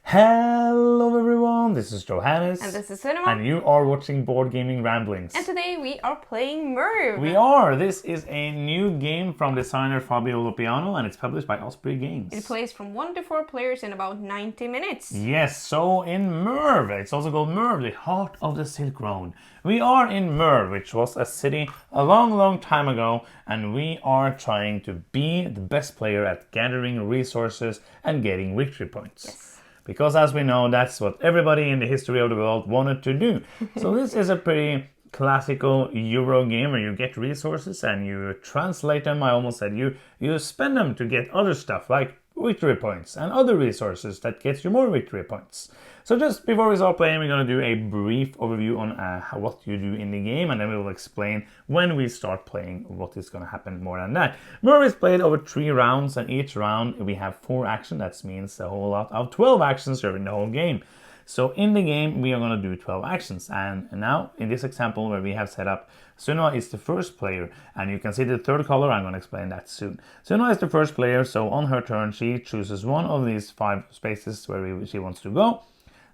Hello everyone, this is Johannes. And this is Cinema. And you are watching Board Gaming Ramblings. And today we are playing Merv. We are! This is a new game from designer Fabio Lopiano and it's published by Osprey Games. It plays from 1 to 4 players in about 90 minutes. Yes, so in Merv, it's also called Merv, the heart of the Silk Road. We are in Merv, which was a city a long time ago, and we are trying to be the best player at gathering resources and getting victory points. Yes. Because as we know, that's what everybody in the history of the world wanted to do. So this is a pretty classical Euro game where you get resources and you translate them. I almost said you spend them to get other stuff like victory points and other resources that gets you more victory points. So just before we start playing, we're going to do a brief overview on what you do in the game, and then we will explain when we start playing what is going to happen more than that. Merv is played over 3 rounds, and each round we have 4 actions. That means a whole lot of 12 actions during the whole game. So in the game, we are going to do 12 actions. And now, in this example where we have set up, Sunniva is the first player. And you can see the third color, I'm going to explain that soon. Sunniva is the first player, so on her turn, she chooses one of these 5 spaces where she wants to go.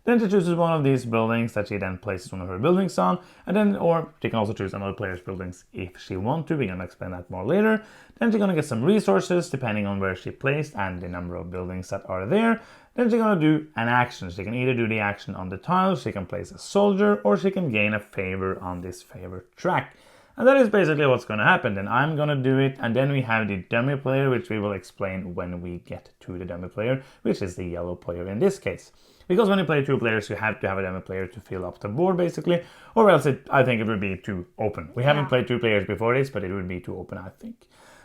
Then she chooses one of these buildings that she then places one of her buildings on. And then, or she can also choose another player's buildings if she wants to. We're going to explain that more later. Then she's going to get some resources depending on where she placed and the number of buildings that are there. Then she's going to do an action. She can either do the action on the tile, she can place a soldier, or she can gain a favor on this favor track. And that is basically what's going to happen. Then I'm going to do it, and then we have the dummy player, which we will explain when we get to the dummy player, which is the yellow player in this case. Because when you play 2 players, you have to have a dummy player to fill up the board, basically, or else I think it would be too open. We haven't played 2 players before this, but it would be too open, I think.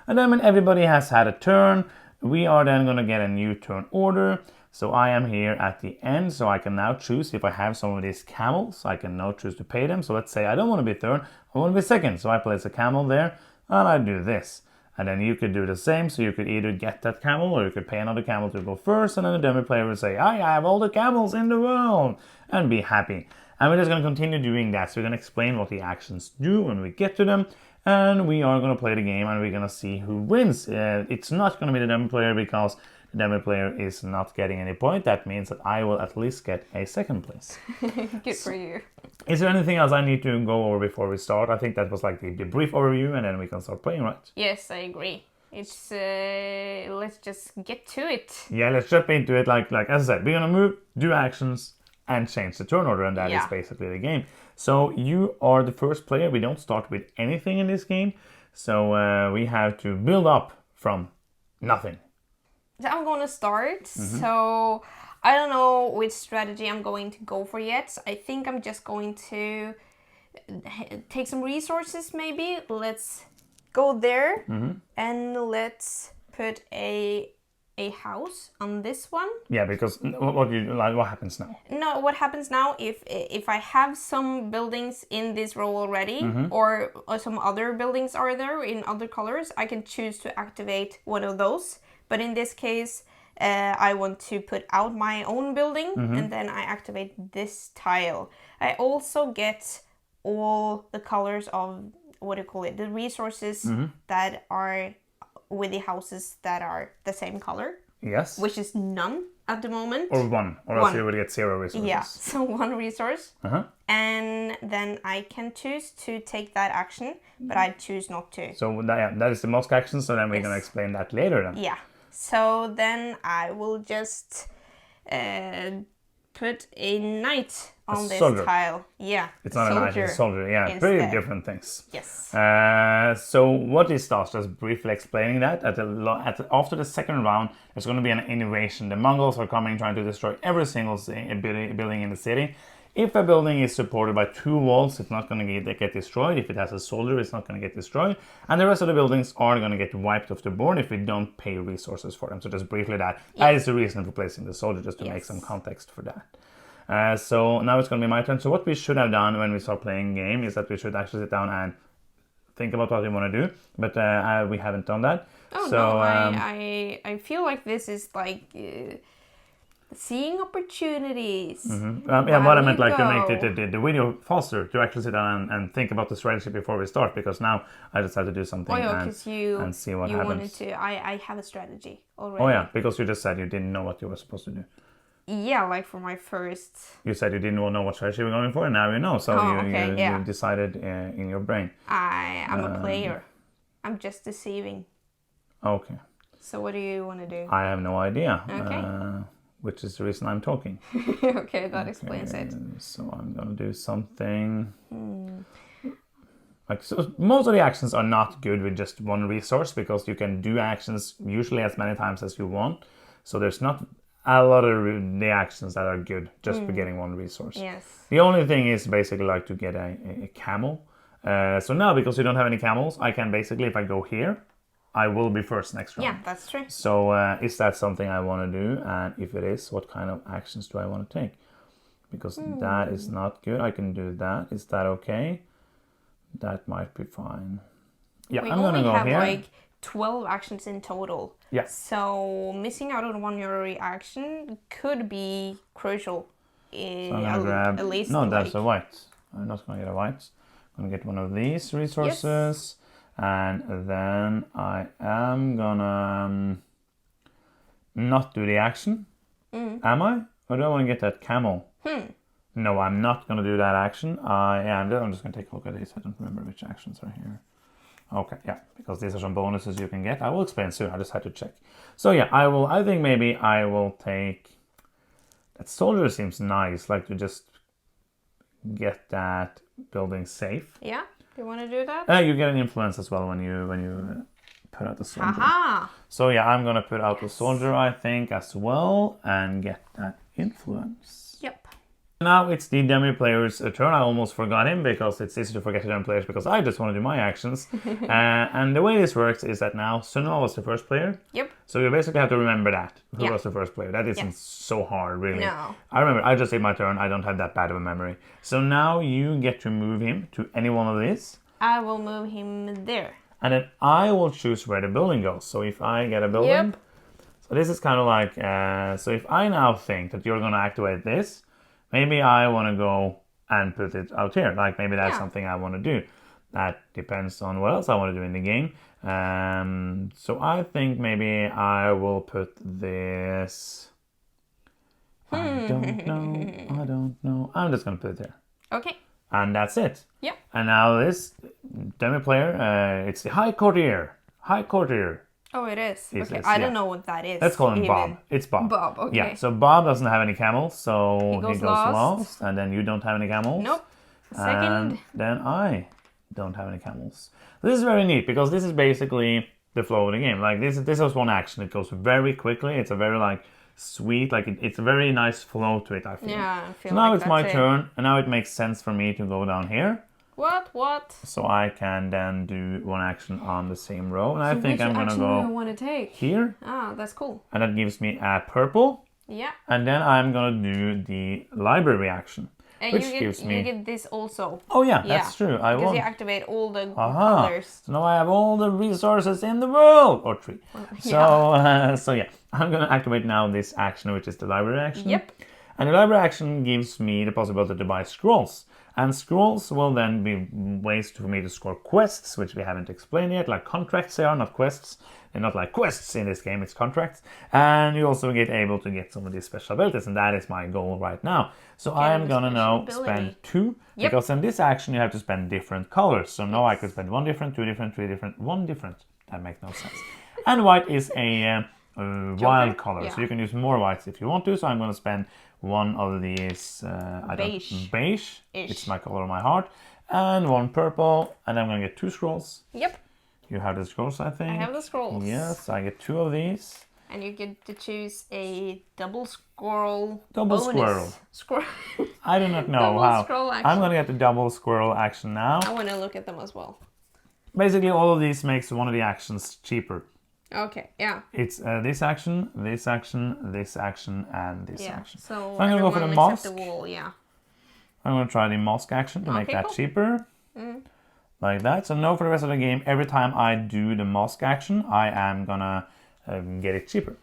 And then when everybody has had a turn, we are then going to get a new turn order. So I am here at the end, so I can now choose if I have some of these camels. I can now choose to pay them. So let's say I don't want to be third, I want to be second. So I place a camel there, and I do this. And then you could do the same, so you could either get that camel or you could pay another camel to go first, and then the dummy player would say, I have all the camels in the world, and be happy. And we're just going to continue doing that. So we're going to explain what the actions do when we get to them, and we are going to play the game, and we're going to see who wins. It's not going to be the dummy player because the dummy player is not getting any point. That means that I will at least get a second place. Good for you. Is there anything else I need to go over before we start? I think that was like the brief overview, and then we can start playing, right? Yes, I agree. It's let's just get to it. Yeah, let's jump into it. Like as I said, we're gonna move, do actions, and change the turn order, and that is basically the game. So you are the first player. We don't start with anything in this game, so we have to build up from nothing. So I'm going to start. So I don't know which strategy I'm going to go for yet. I think I'm just going to take some resources maybe. Let's go there and let's put a house on this one. Yeah, because what happens now? No, what happens now if I have some buildings in this row already or some other buildings are there in other colors, I can choose to activate one of those. But in this case, I want to put out my own building and then I activate this tile. I also get all the colors of, the resources that are with the houses that are the same color. Yes. Which is none at the moment. Or 1, or else you would get 0 resources. Yeah, so 1 resource. And then I can choose to take that action, but I choose not to. So that is the most action, so then we're going to explain that later then. Yeah. So then I will just put a knight on this tile. Yeah. It's not a knight, it's a soldier. Yeah, instead. Pretty different things. Yes. So what is that? Just briefly explaining that. After the second round, there's going to be an invasion. The Mongols are coming, trying to destroy every single building in the city. If a building is supported by 2 walls, it's not going to get destroyed. If it has a soldier, it's not going to get destroyed. And the rest of the buildings are going to get wiped off the board if we don't pay resources for them. So just briefly that is the reason for placing the soldier, just to make some context for that. So now it's going to be my turn. So what we should have done when we start playing game is that we should actually sit down and think about what we want to do. But we haven't done that. Oh, so, no, I feel like this is like... seeing opportunities. What I meant, like, to make the video faster, to actually sit down and think about the strategy before we start, because now I just have to do something and see what happens. I have a strategy already. Oh yeah, because you just said you didn't know what you were supposed to do. Yeah, like for my first. You said you didn't know what strategy you were going for, and now you know. So you decided in your brain. I'm a player. I'm just deceiving. Okay. So what do you want to do? I have no idea. Okay. Which is the reason I'm talking. Okay, that explains it. So I'm gonna do something. Like, so most of the actions are not good with just one resource, because you can do actions usually as many times as you want. So there's not a lot of the actions that are good just for getting one resource. Yes. The only thing is basically like to get a camel. So now, because you don't have any camels, I can basically, if I go here, I will be first next round. Yeah, that's true. So is that something I want to do? And if it is, what kind of actions do I want to take? Because that is not good. I can do that. Is that okay? That might be fine. Yeah, I'm gonna go here. We only have like 12 actions in total. Yeah. So missing out on one your reaction could be crucial. So I'm gonna grab. At least. No, that's a white. I'm not gonna get a white. I'm gonna get one of these resources, and then I am gonna not do the action. Am I? Or do I want to get that camel? No, I'm not going to do that action. I'm just going to take a look at these. I don't remember which actions are here. Okay, yeah, because these are some bonuses you can get. I will explain soon. I just had to check. So yeah, I think maybe I will take... That soldier seems nice, like to just get that building safe. Yeah, you want to do that? You get an influence as well when you put out the soldier. Aha! So yeah, I'm going to put out the soldier, I think, as well, and get that influence. Yep. Now it's the demo player's turn. I almost forgot him because it's easy to forget the demo players because I just want to do my actions. And the way this works is that now Sunniva was the first player. Yep. So you basically have to remember that. Who was the first player. That isn't so hard, really. No. I remember. I just did my turn. I don't have that bad of a memory. So now you get to move him to any one of these. I will move him there. And then I will choose where the building goes. So if I get a building... So this is kind of like... so if I now think that you're going to activate this... Maybe I want to go and put it out here. Like maybe that's something I want to do. That depends on what else I want to do in the game. So I think maybe I will put this... I don't know. I'm just going to put it there. Okay. And that's it. Yep. And now this demo player, it's the High Courtier. High Courtier. Oh, it is. Okay, I don't know what that is. Let's call him Bob. It's Bob. Bob, okay. Yeah, so Bob doesn't have any camels, so he goes lost. And then you don't have any camels. Nope. Second. And then I don't have any camels. This is very neat because this is basically the flow of the game. Like this is one action. It goes very quickly. It's a very like sweet, like it's a very nice flow to it, I feel. Yeah, I feel so now like it's my turn, and now it makes sense for me to go down here. What? So I can then do one action on the same row. And I think I'm going to go which action do I want to take? Here. Ah, that's cool. And that gives me a purple. Yeah. And then I'm going to do the library action. And which gives me... You get this also. Oh yeah, that's true. Because you activate all the colors. So now I have all the resources in the world. Or 3. So yeah, I'm going to activate now this action, which is the library action. Yep. And the library action gives me the possibility to buy scrolls. And scrolls will then be ways for me to score quests, which we haven't explained yet, like contracts they are, not quests. They're not like quests in this game, it's contracts. And you also get able to get some of these special abilities, and that is my goal right now. So I am going to now spend 2, because in this action you have to spend different colors. So now I can spend 1 different, 2 different, 3 different, 1 different. That makes no sense. And white is a wild color, so you can use more whites if you want to. So I'm going to spend 1 of these beige. It's my color of my heart. And 1 purple. And I'm going to get 2 scrolls. Yep. You have the scrolls, I think. I have the scrolls. Yes, I get 2 of these. And you get to choose a double squirrel. Double squirrel. I do not know double how. Scroll action. I'm going to get the double squirrel action now. I want to look at them as well. Basically, all of these makes one of the actions cheaper. Okay, yeah. It's this action, this action, this action, and this action. So I'm going to go for the mosque. The wall, yeah. I'm going to try the mosque action to make that cheaper. Like that. So now for the rest of the game, every time I do the mosque action, I am going to get it cheaper.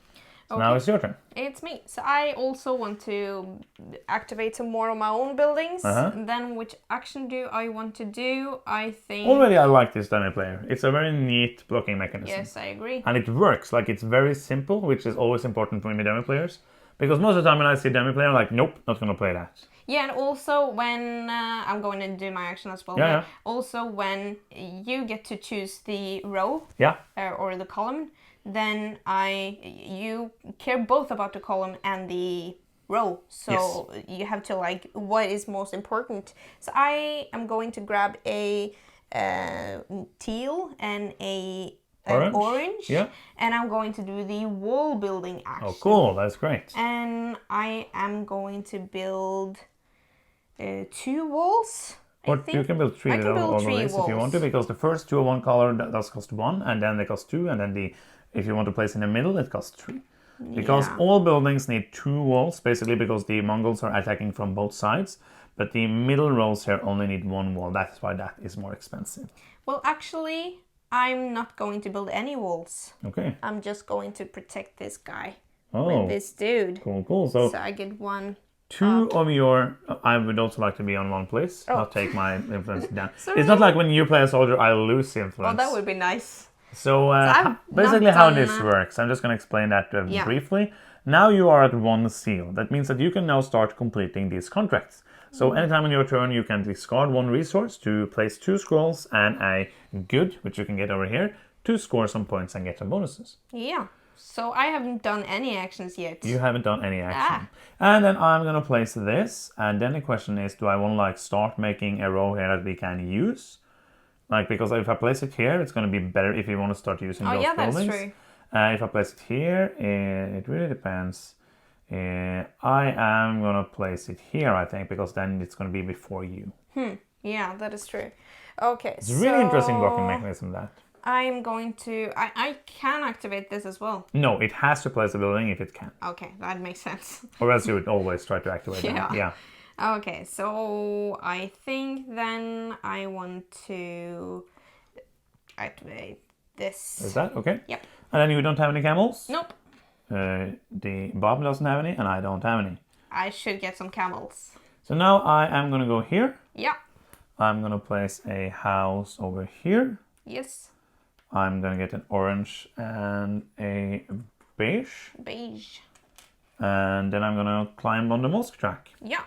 So now it's your turn. It's me. So I also want to activate some more of my own buildings. And then which action do I want to do? I think... Already I like this dummy player. It's a very neat blocking mechanism. Yes, I agree. And it works. Like it's very simple, which is always important for me dummy players. Because most of the time when I see demi player, I'm like, nope, not gonna play that. Yeah, and also when I'm going to do my action as well. Yeah, but also when you get to choose the row Yeah. or the column, then you care both about the column and the row. So you have to like what is most important. So I am going to grab a teal and an orange, Yeah. and I'm going to do the wall building action. Oh, cool. That's great. And I am going to build 2 walls. Or you can build 3 I can build 3 walls if you want to, because the first 2 of one color does cost 1, and then they cost 2, and then if you want to place in the middle, it costs 3. Because all buildings need 2 walls, basically because the Mongols are attacking from both sides, but the middle rows here only need 1 wall. That's why that is more expensive. Well, actually, I'm not going to build any walls. Okay. I'm just going to protect this guy Oh, with this dude. cool. So I get 1. 2 of your... I would also like to be on one place. Oh. I'll take my influence down. Sorry. It's not like when you play a soldier, I lose influence. Oh, that would be nice. So I've basically not how done, this works, I'm just going to explain that Yeah. briefly. Now you are at 1 seal. That means that you can now start completing these contracts. So anytime on your turn, you can discard 1 resource to place 2 scrolls and a good, which you can get over here, to score some points and get some bonuses. Yeah. So I haven't done any actions yet. You haven't done any action. And then I'm going to place this, and then the question is, do I want to like start making a row here that we can use? Like, because if I place it here, it's going to be better if you want to start using those buildings. That's true. If I place it here, it really depends. I am going to place it here, I think, because then it's going to be before you. Yeah, that is true. Okay, It's a really interesting blocking mechanism, that. I'm going to... I can activate this as well. No, it has to place a building if it can. Okay, that makes sense. Or else you would always try to activate them. Yeah. Okay, so I think then I want to activate this. Is that okay? Yep. And then you don't have any camels? Nope. The Bob doesn't have any, and I don't have any. I should get some camels. So now I am going to go here. Yeah. I'm going to place a house over here. Yes. I'm going to get an orange and a beige. Beige. And then I'm going to climb on the mosque track. Yeah.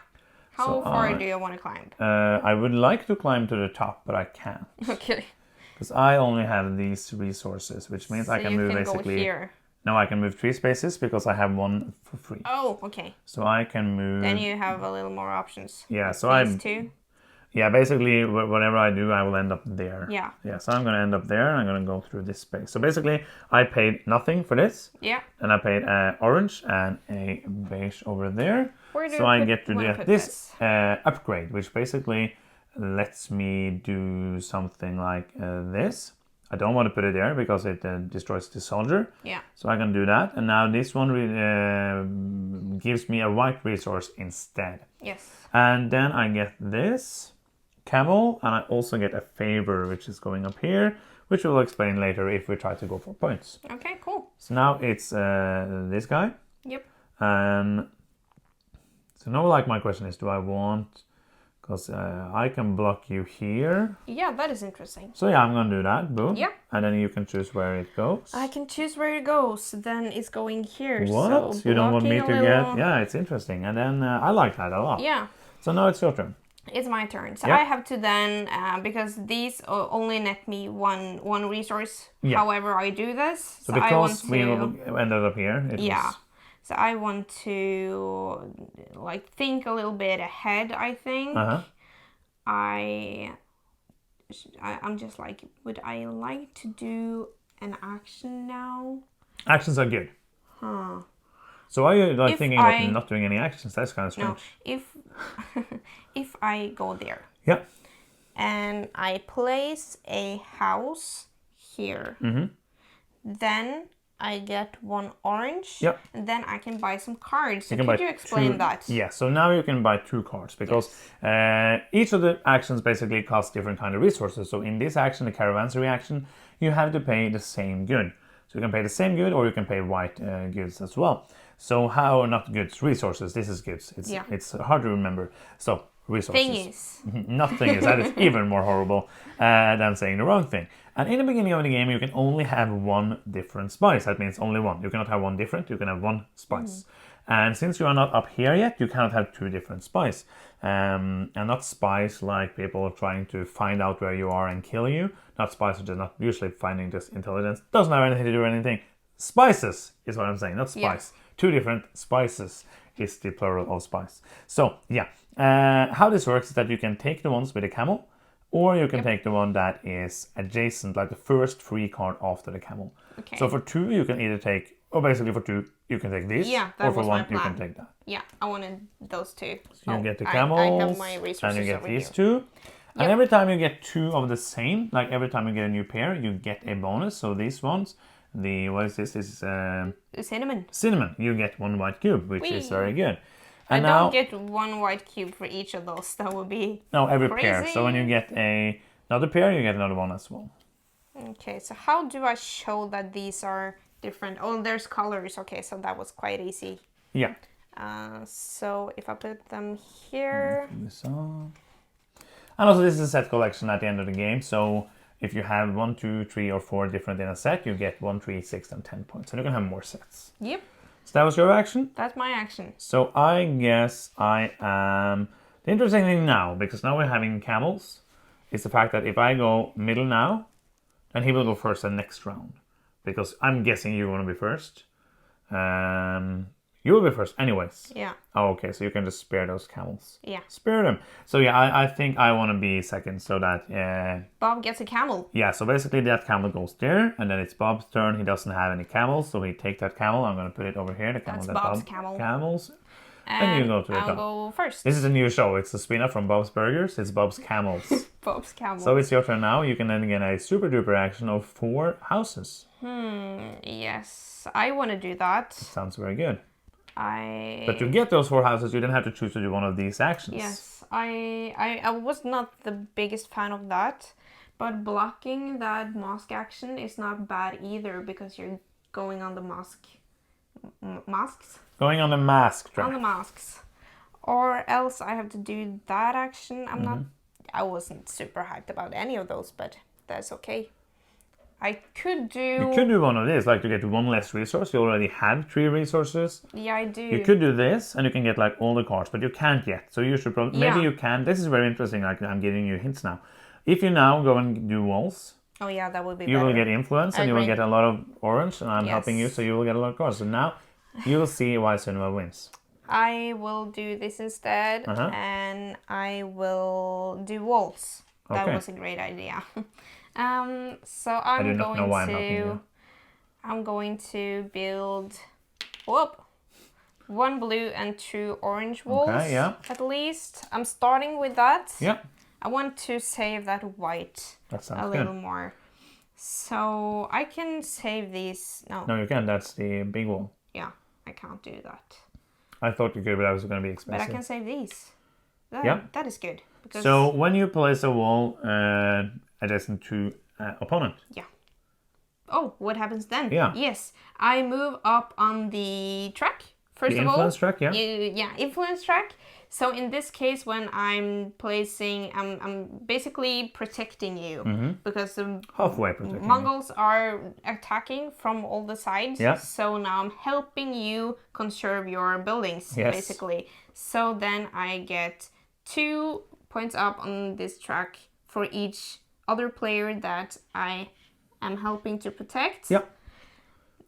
How far do you want to climb? I would like to climb to the top, but I can't. Okay. Because I only have these resources, which means I can move basically... Go here. No, I can move 3 spaces because I have 1 for free. Oh, okay. So I can move... Then you have a little more options. Yeah, so These 2. Yeah, basically, whatever I do, I will end up there. Yeah. Yeah, so I'm going to end up there, and I'm going to go through this space. So basically, I paid nothing for this. Yeah. And I paid orange and a beige over there. Where do so you I put, get to get this upgrade, which basically lets me do something like this. I don't want to put it there because it destroys the soldier. Yeah. So I can do that. And now this one gives me a white resource instead. Yes. And then I get this camel, and I also get a favor, which is going up here, which we'll explain later if we try to go for points. Okay, cool. So now it's this guy. Yep. And so now, like, my question is, do I want... Because I can block you here. Yeah, that is interesting. So yeah, I'm going to do that. Boom. Yeah. And then you can choose where it goes. I can choose where it goes. Then it's going here. What? So you don't want me to little... get... Yeah, it's interesting. And then I like that a lot. Yeah. So now it's your turn. It's my turn. So Yeah. I have to then, because these only net me one resource. Yeah. However I do this. So I want because we ended up here, it Yeah. was... So I want to like think a little bit ahead, I think. Uh-huh. I'm just like, would I like to do an action now? Actions are good. Huh. So are you like If thinking of not doing any actions? That's kind of strange. No. If I go there. Yeah. And I place a house here. Mm-hmm. Then I get 1 orange. Yep. And then I can buy some cards. So You can could buy you explain 2, that? Yeah, so now you can buy 2 cards because each of the actions basically cost different kind of resources. So in this action, the caravanserai action, you have to pay the same good. So you can pay the same good, or you can pay white goods as well. So how, not goods, resources. This is goods. It's hard to remember. So resources. Thingies. Not thingies. That is even more horrible than saying the wrong thing. And in the beginning of the game, you can only have 1 different spice. That means only 1. You cannot have 1 different. You can have 1 spice. And since you are not up here yet, you cannot have two different spies. And not spies like people trying to find out where you are and kill you. Not spies which are not usually finding just intelligence. Doesn't have anything to do with anything. Spices is what I'm saying, not spies. Yeah. Two different spices is the plural of spies. So, yeah. How this works is that you can take the ones with a camel, or you can take the one that is adjacent, like the first free card after the camel. Okay. So for 2, you can either take, or basically for 2, you can take these, or for 1, you can take that. Yeah, I wanted those 2. So you get the camels, I have my resources and you get over these here. 2. And every time you get 2 of the same, like every time you get a new pair, you get a bonus. So these ones, what is this? This is cinnamon. Cinnamon. You get 1 white cube, which is very good. And I don't get 1 white cube for each of those. That would be every crazy. pair. So when you get another pair, you get another one as well. Okay, so how do I show that these are different? Oh, there's colors. Okay, so that was quite easy. Yeah. So if I put them here. And also this is a set collection at the end of the game. So if you have 1, 2, 3, or 4 different in a set, you get 1, 3, 6, and 10 points. And you can have more sets. Yep. So that was your action? That's my action. So I guess I am... The interesting thing now, because now we're having camels, is the fact that if I go middle now, then he will go first the next round. Because I'm guessing you want to be first. You will be first anyways. Yeah. Oh, okay, so you can just spare those camels. Yeah. Spare them. So yeah, I think I want to be second so that... Bob gets a camel. Yeah, so basically that camel goes there, and then it's Bob's turn. He doesn't have any camels, so he take that camel. I'm going to put it over here. The camel That's Bob's camel. Camels. And you go to the top. I'll go first. This is a new show. It's a spin-off from Bob's Burgers. It's Bob's Camels. Bob's Camels. So it's your turn now. You can then get a super duper action of 4 houses. Yes, I want to do that. Sounds very good. But to But get those 4 houses, you then have to choose to do one of these actions. yes, I was not the biggest fan of that, but blocking that mask action is not bad either because you're going on the masks. Going on the mask track. On the masks, or else I have to do that action. I wasn't super hyped about any of those, but that's okay. I could do... You could do one of these, like to get 1 less resource. You already have 3 resources. Yeah, I do. You could do this, and you can get like all the cards, but you can't yet. So you should probably... Maybe you can. This is very interesting. Like I'm giving you hints now. If you now go and do walls... Oh yeah, that would be you better. will get influence, and you will get a lot of orange, and I'm helping you, so you will get a lot of cards. So now you will see why Sunniva wins. I will do this instead, and I will do walls. That was a great idea. So I'm going to build 1 blue and 2 orange walls. Okay, yeah. At least I'm starting with that. Yeah. I want to save that white a little more. So I can save these. No, you can. That's the big wall. Yeah, I can't do that. I thought you could, but that was going to be expensive. But I can save these. That is good. Because so when you place a wall adjacent to opponent. Yeah. Oh, what happens then? Yeah. Yes, I move up on the track. First of all. Influence track, yeah. Yeah, influence track. So in this case, when I'm placing, I'm basically protecting you because the halfway protecting Mongols are attacking from all the sides. Yeah. So now I'm helping you conserve your buildings, basically. So then I get 2 points up on this track for each other player that I am helping to protect. Yeah.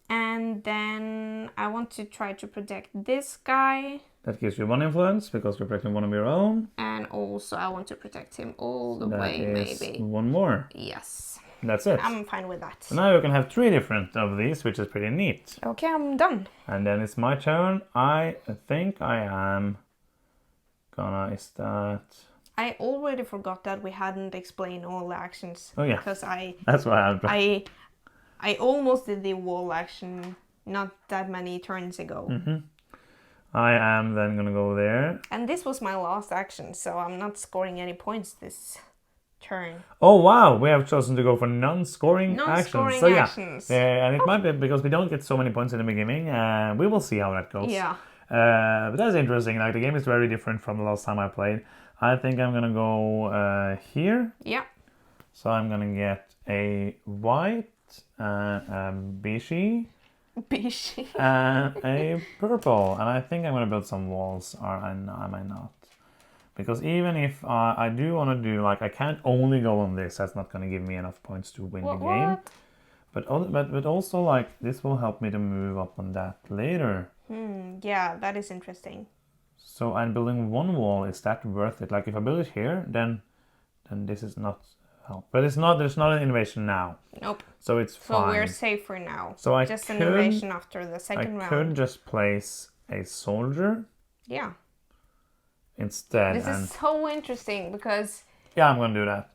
And then I want to try to protect this guy. That gives you 1 influence because you're protecting one of your own. And also I want to protect him all the way, maybe. 1 more. Yes. That's it. I'm fine with that. So now you can have 3 different of these, which is pretty neat. Okay, I'm done. And then it's my turn. I think I am gonna start... I already forgot that we hadn't explained all the actions. Oh yeah. Because That's why I almost did the wall action not that many turns ago. I am then gonna go there. And this was my last action, so I'm not scoring any points this turn. Oh wow, we have chosen to go for non-scoring actions. Non-scoring So actions. and it might be because we don't get so many points in the beginning. We will see how that goes. Yeah. But that's interesting. Like the game is very different from the last time I played. I think I'm gonna go here. Yeah. So I'm gonna get a white, Bishi, Beige. And a purple. And I think I'm going to build some walls. Or I might not. Because even if I do want to do, like, I can't only go on this. That's not going to give me enough points to win the game. But also, like, this will help me to move up on that later. Yeah, that is interesting. So I'm building one wall. Is that worth it? Like, if I build it here, then this is not help. But it's not. There's not an innovation now. Nope. So it's fine. So we're safe for now. So I just could, an innovation after the second round. I could just place a soldier. Yeah. Instead. This is so interesting because. Yeah, I'm gonna do that.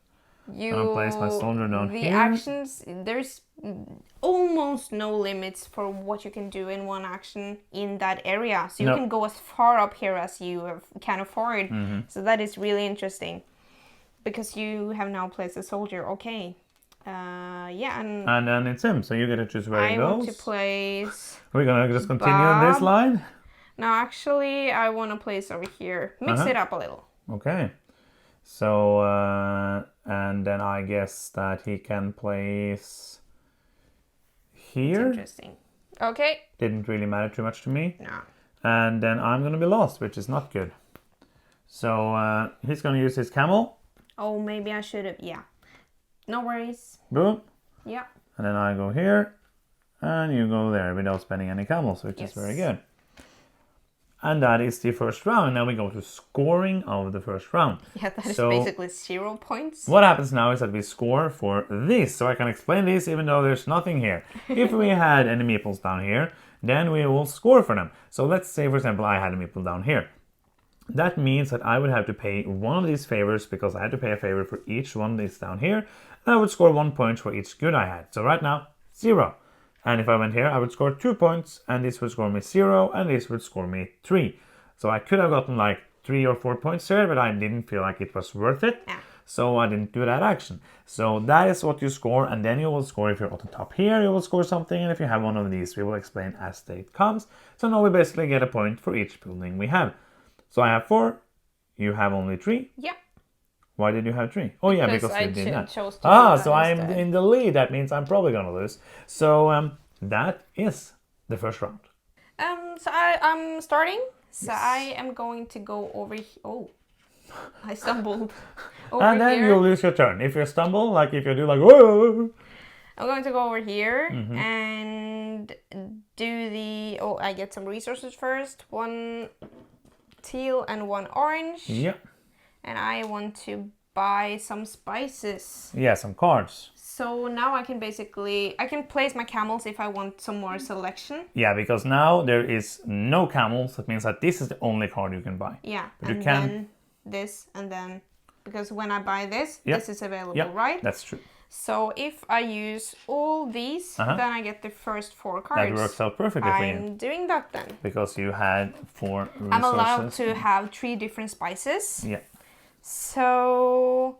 I'm gonna place my soldier down here. The actions, there's almost no limits for what you can do in one action in that area. So you can go as far up here as you can afford. So that is really interesting. Because you have now placed a soldier. Okay. Yeah, and then it's him. So you get to choose where he goes. I want to place... We're gonna just continue this line? No, actually, I want to place over here. Mix it up a little. Okay. So, and then I guess that he can place here. That's interesting. Okay. Didn't really matter too much to me. No. And then I'm going to be lost, which is not good. So, he's going to use his camel. Oh, maybe I should have. Yeah. No worries. Boom. Yeah. And then I go here. And you go there without spending any camels, which is very good. And that is the first round. Now we go to scoring of the first round. Yeah, that is basically 0 points. What happens now is that we score for this. So I can explain this even though there's nothing here. If we had any meeples down here, then we will score for them. So let's say, for example, I had a meeple down here. That means that I would have to pay one of these favors because I had to pay a favor for each one that's down here. And I would score 1 point for each good I had. So right now, 0. And if I went here, I would score 2 points, and this would score me 0, and this would score me 3. So I could have gotten like 3 or 4 points here, but I didn't feel like it was worth it. Yeah. So I didn't do that action. So that is what you score, and then you will score if you're at the top here, you will score something, and if you have one of these, we will explain as it comes. So now we basically get a point for each building we have. So I have 4, you have only 3. Yeah. Why did you have 3? Oh yeah, because you did that. Chose to do that so I'm instead. in the lead. That means I'm probably gonna lose. So that is the first round. So I'm starting. So I am going to go over here. Oh, I stumbled over and then here. you'll lose your turn. If you stumble, like if you do like, whoa. I'm going to go over here and do the... Oh, I get some resources first. 1 teal and 1 orange. Yeah. And I want to buy some spices. Yeah, some cards. So now I can place my camels if I want some more selection. Yeah, because now there is no camels. That means that this is the only card you can buy. Yeah, but and you can... then this, and then... Because when I buy this, this is available, yeah, right? That's true. So if I use all these, then I get the first 4 cards. That works out perfectly for you. I'm doing that then. Because you had 4 resources. I'm allowed to have 3 different spices. Yeah. So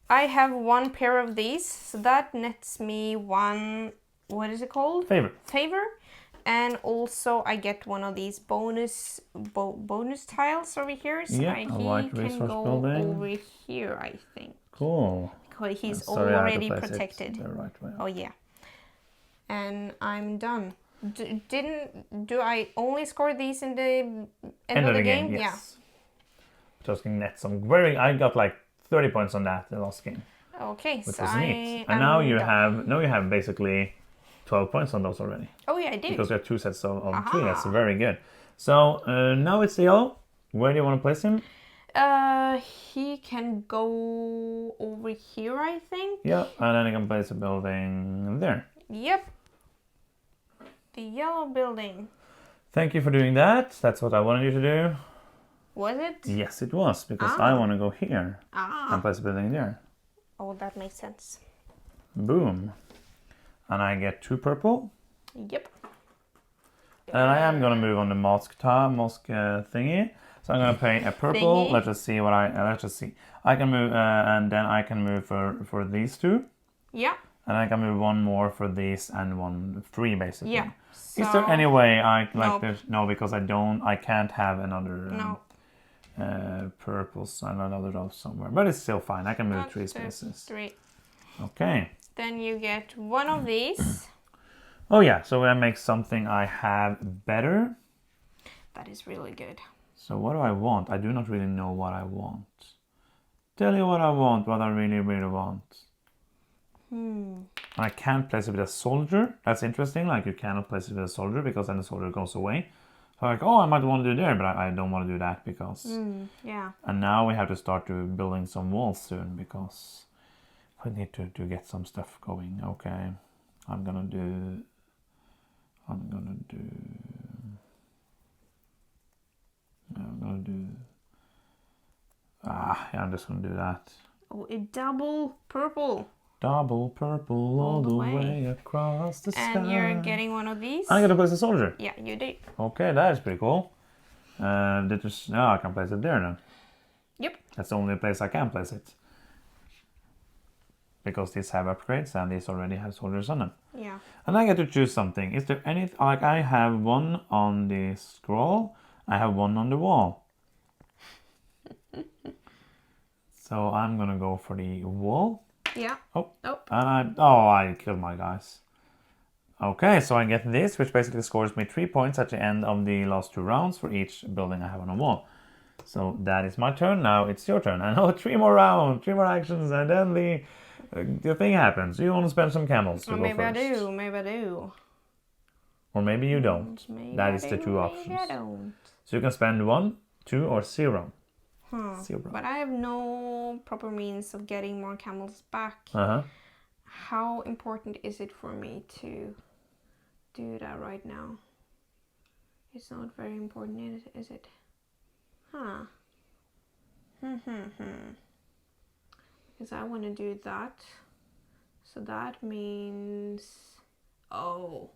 I have 1 pair of these. So that nets me 1, what is it called? Favor. And also I get one of these bonus tiles over here. So yeah, he white can go building. over here, I think. Cool. Because he's already protected. The right way. Oh yeah. And I'm done. Do I only score these in the end of the game? Yes. Yeah. Just net some I got like 30 points on that the last game. Okay, which so was neat. And now you have basically 12 points on those already. Oh yeah, I did. Because we have 2 sets of 3. That's very good. So now it's the yellow. Where do you want to place him? He can go over here, I think. Yeah, and then you can place a building there. Yep. The yellow building. Thank you for doing that. That's what I wanted you to do. Was it? Yes, it was, because I want to go here and place a building there. Oh, that makes sense. Boom. And I get 2 purple. Yep. And I am going to move on the mosque thingy. So I'm going to pay a purple. Thingy. Let's just see what let's just see. I can move, and then I can move for these 2. Yeah. And I can move 1 more for these and 3 basically. Yeah. So, is there any way nope. No, because I can't have another no. purples and another row somewhere. But it's still fine. I can move 3 spaces. 3. Okay. Then you get 1 of these. Oh yeah, so that makes something I have better. That is really good. So what do I want? I do not really know what I want. Tell you what I want, what I really, really want. I can't place it with a soldier. That's interesting. Like you cannot place it with a soldier because then the soldier goes away. So like, oh, I might want to do there, but I don't want to do that because. Yeah. And now we have to start to building some walls soon because we need to get some stuff going. Okay, I'm gonna do. Yeah, I'm just gonna do that. Oh, a double purple. Double purple all the way across the sky. And you're getting one of these? I'm gonna place a soldier. Yeah, you did. Okay, that is pretty cool. Now I can place it there now. Yep. That's the only place I can place it. Because these have upgrades and these already have soldiers on them. Yeah. And I get to choose something. Is there anything, like I have one on the scroll, I have one on the wall. So I'm gonna go for the wall. Yeah. Oh. Oh. And I killed my guys. Okay, so I get this, which basically scores me 3 points at the end of the last 2 rounds for each building I have on a wall. So that is my turn. Now it's your turn. I know 3 more rounds, 3 more actions, and then the thing happens. You want to spend some camels to go maybe first. Maybe I do. Or maybe you don't. Maybe that I is the do, 2 maybe options. I don't. So you can spend 1, 2, or 0. 0. But I have no proper means of getting more camels back. How important is it for me to do that right now? It's not very important, is it? Because I want to do that. So that means... Oh.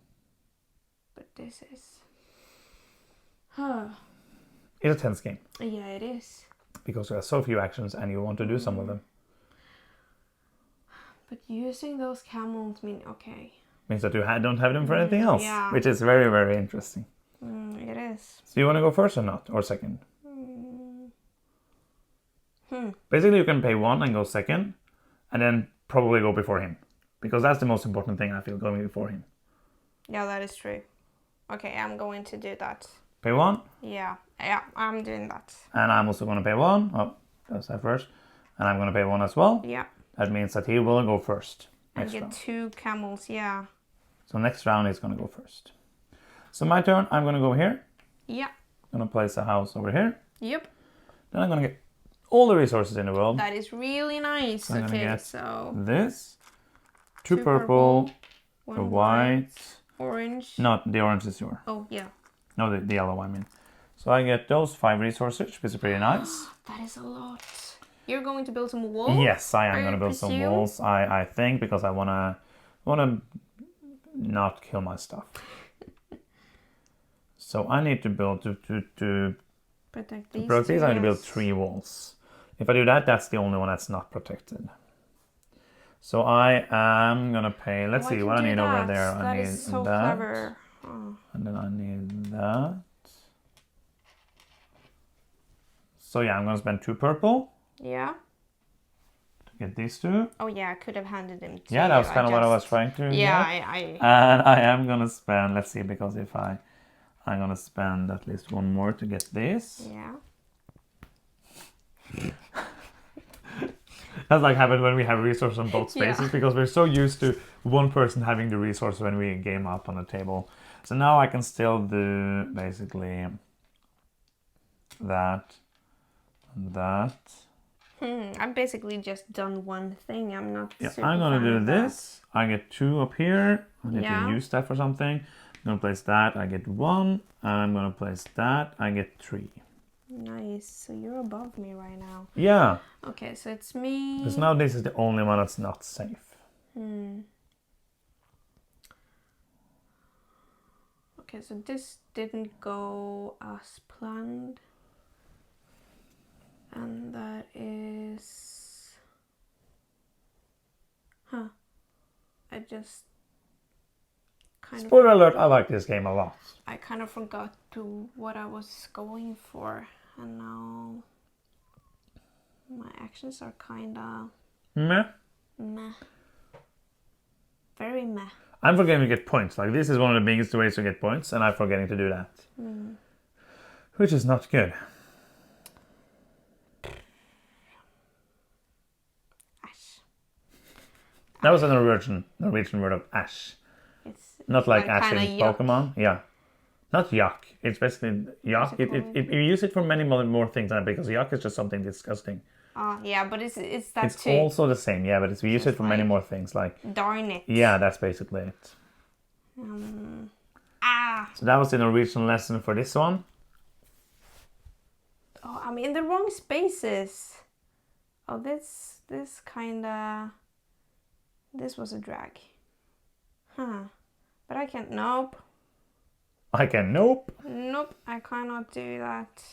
But this is... It's a tense game. Yeah, it is. Because you have so few actions and you want to do some of them. But using those camels Means that you don't have them for anything else. Yeah. Which is very, very interesting. It is. So you want to go first or not? Or second? Basically you can pay 1 and go second. And then probably go before him. Because that's the most important thing, I feel, going before him. Yeah, that is true. Okay, I'm going to do that. Pay 1? Yeah, I'm doing that. And I'm also going to pay 1. Oh, that's that first. And I'm going to pay 1 as well. Yeah. That means that he will go first. And get 2 camels, yeah. So next round he's going to go first. So my turn, I'm going to go here. Yeah. I'm going to place a house over here. Yep. Then I'm going to get all the resources in the world. That is really nice. So I'm going to get so this. 2 purple, 1 white. Orange. No, the orange is yours. Oh, yeah. No, the yellow I mean. So I get those 5 resources, which is pretty nice. That is a lot. You're going to build some walls? Yes, I am going to build some walls. I think because I wanna not kill my stuff. So I need to build to protect these. I need to build 3 walls. If I do that, that's the only one that's not protected. So I am gonna pay. Let's see what I need over there. I need is so that. Clever. Oh. And then I need that. So yeah, I'm gonna spend 2 purple. Yeah. To get these 2. Oh yeah, I could have handed them to Yeah, that was kind of what I was trying to. Yeah, And I am gonna spend. Let's see, because if I'm gonna spend at least 1 more to get this. Yeah. That's like happened when we have resources on both spaces because we're so used to one person having the resource when we game up on the table. So now I can still do basically that and that. I've basically just done one thing. I'm not. Yeah, I'm gonna do this. I get 2 up here. I need to use that for something. I'm gonna place that. I get 1. And I'm gonna place that. I get 3. Nice. So you're above me right now. Yeah. Okay, so it's me. Because now this is the only one that's not safe. Okay, so this didn't go as planned. And that is... I just kind Spoiler alert, I like this game a lot. I kind of forgot what I was going for. And now my actions are kind of Meh. meh. Very meh. I'm forgetting to get points. Like, this is one of the biggest ways to get points, and I'm forgetting to do that. Which is not good. Ash. That was a Norwegian word of ash. It's Not like ash in yuck. Pokemon. Yeah. Not yuck. It's basically yuck. You use it for many more things than that, because yuck is just something disgusting. Yeah, but it's that It's too. also the same, yeah, but we use it for many like- more things. Like, Darn it. yeah, that's basically it. So that was the Norwegian lesson for this one. Oh, I'm in the wrong spaces. Oh, this kinda... This was a drag. Huh. But I can't... Nope. I can nope. Nope, I cannot do that.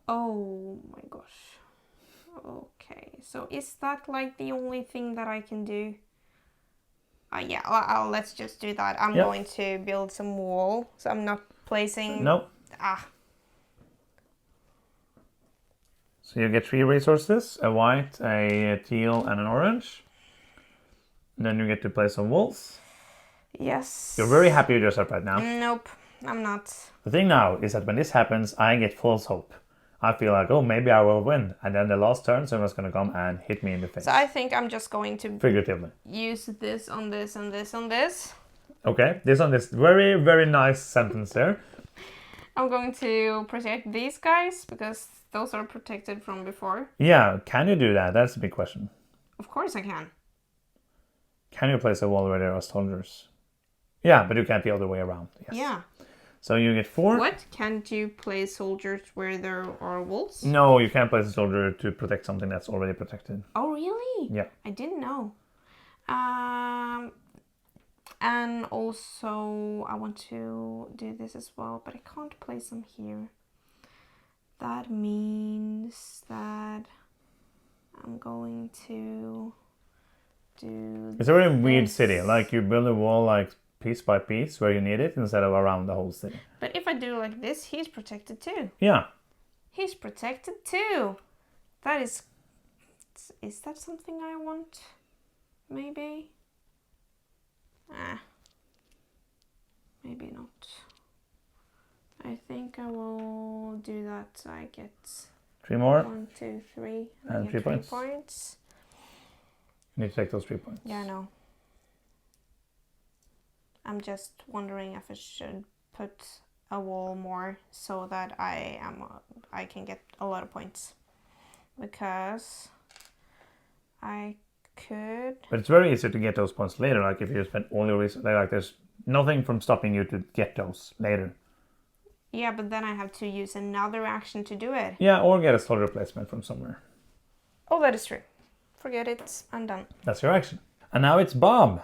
Oh my gosh. Okay, so is that like the only thing that I can do? Yeah, let's just do that. I'm going to build some wall, so I'm not placing... Nope. So you get 3 resources, a white, a teal, and an orange. Then you get to place some walls. Yes. You're very happy with yourself right now. Nope, I'm not. The thing now is that when this happens, I get false hope. I feel like, oh, maybe I will win. And then the last turn, someone's going to come and hit me in the face. So I think I'm just going to... Figuratively. Use this on this and this on this. Okay, this on this very, very nice sentence there. I'm going to protect these guys, because those are protected from before. Yeah, can you do that? That's a big question. Of course I can. Can you place a wall where there are soldiers? Yeah, but you can't the other way around. Yes. Yeah. So you get 4. What? Can't you place soldiers where there are wolves? No, you can't place a soldier to protect something that's already protected. Oh, really? Yeah. I didn't know. And also I want to do this as well, but I can't place them here. That means that I'm going to do... It's a very weird city. Like, you build a wall like piece by piece where you need it instead of around the whole city. But if I do like this, he's protected too. Yeah. He's protected too. That is... Is that something I want? Maybe? Maybe not. I think I will do that so I get 3 more. 1, 2, 3. And I get 3 3 points. You need to take those 3 points. Yeah, I know. I'm just wondering if I should put a wall more so that I can get a lot of points, because I could... But it's very easy to get those points later. Like, if you spend all your resources, like, there's nothing from stopping you to get those later. Yeah, but then I have to use another action to do it. Yeah, or get a soldier replacement from somewhere. Oh, that is true. Forget it. I'm done. That's your action. And now it's Bob.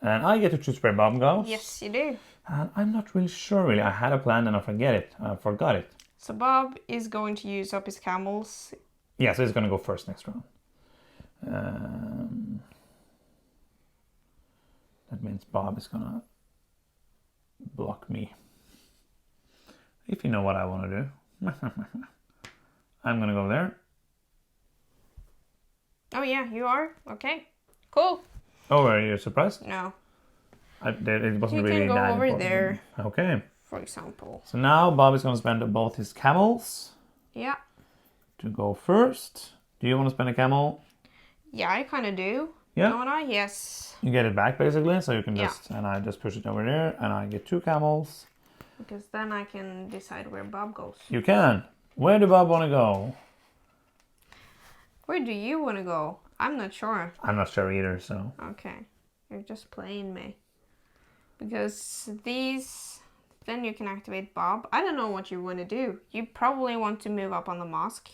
And I get to choose where Bob goes. Yes, you do. And I'm not really sure, really. I had a plan and I forgot it. So Bob is going to use up his camels. Yeah, so he's going to go first next round. That means Bob is going to block me. If you know what I want to do. I'm going to go there. Oh yeah, you are? Okay. Cool. Oh, are you surprised? No. It wasn't You really can go that over important. there. Okay. For example. So now Bob is going to spend both his camels Yeah. to go first. Do you want to spend a camel? Yeah, I kind of do. Yeah. Don't I? Yes. You get it back basically, so you can Yeah. just, and I just push it over there, and I get 2 camels. Because then I can decide where Bob goes. You can. Where do Bob want to go? Where do you want to go? I'm not sure. I'm not sure either, so. Okay. You're just playing me. Because these... Then you can activate Bob. I don't know what you want to do. You probably want to move up on the mosque.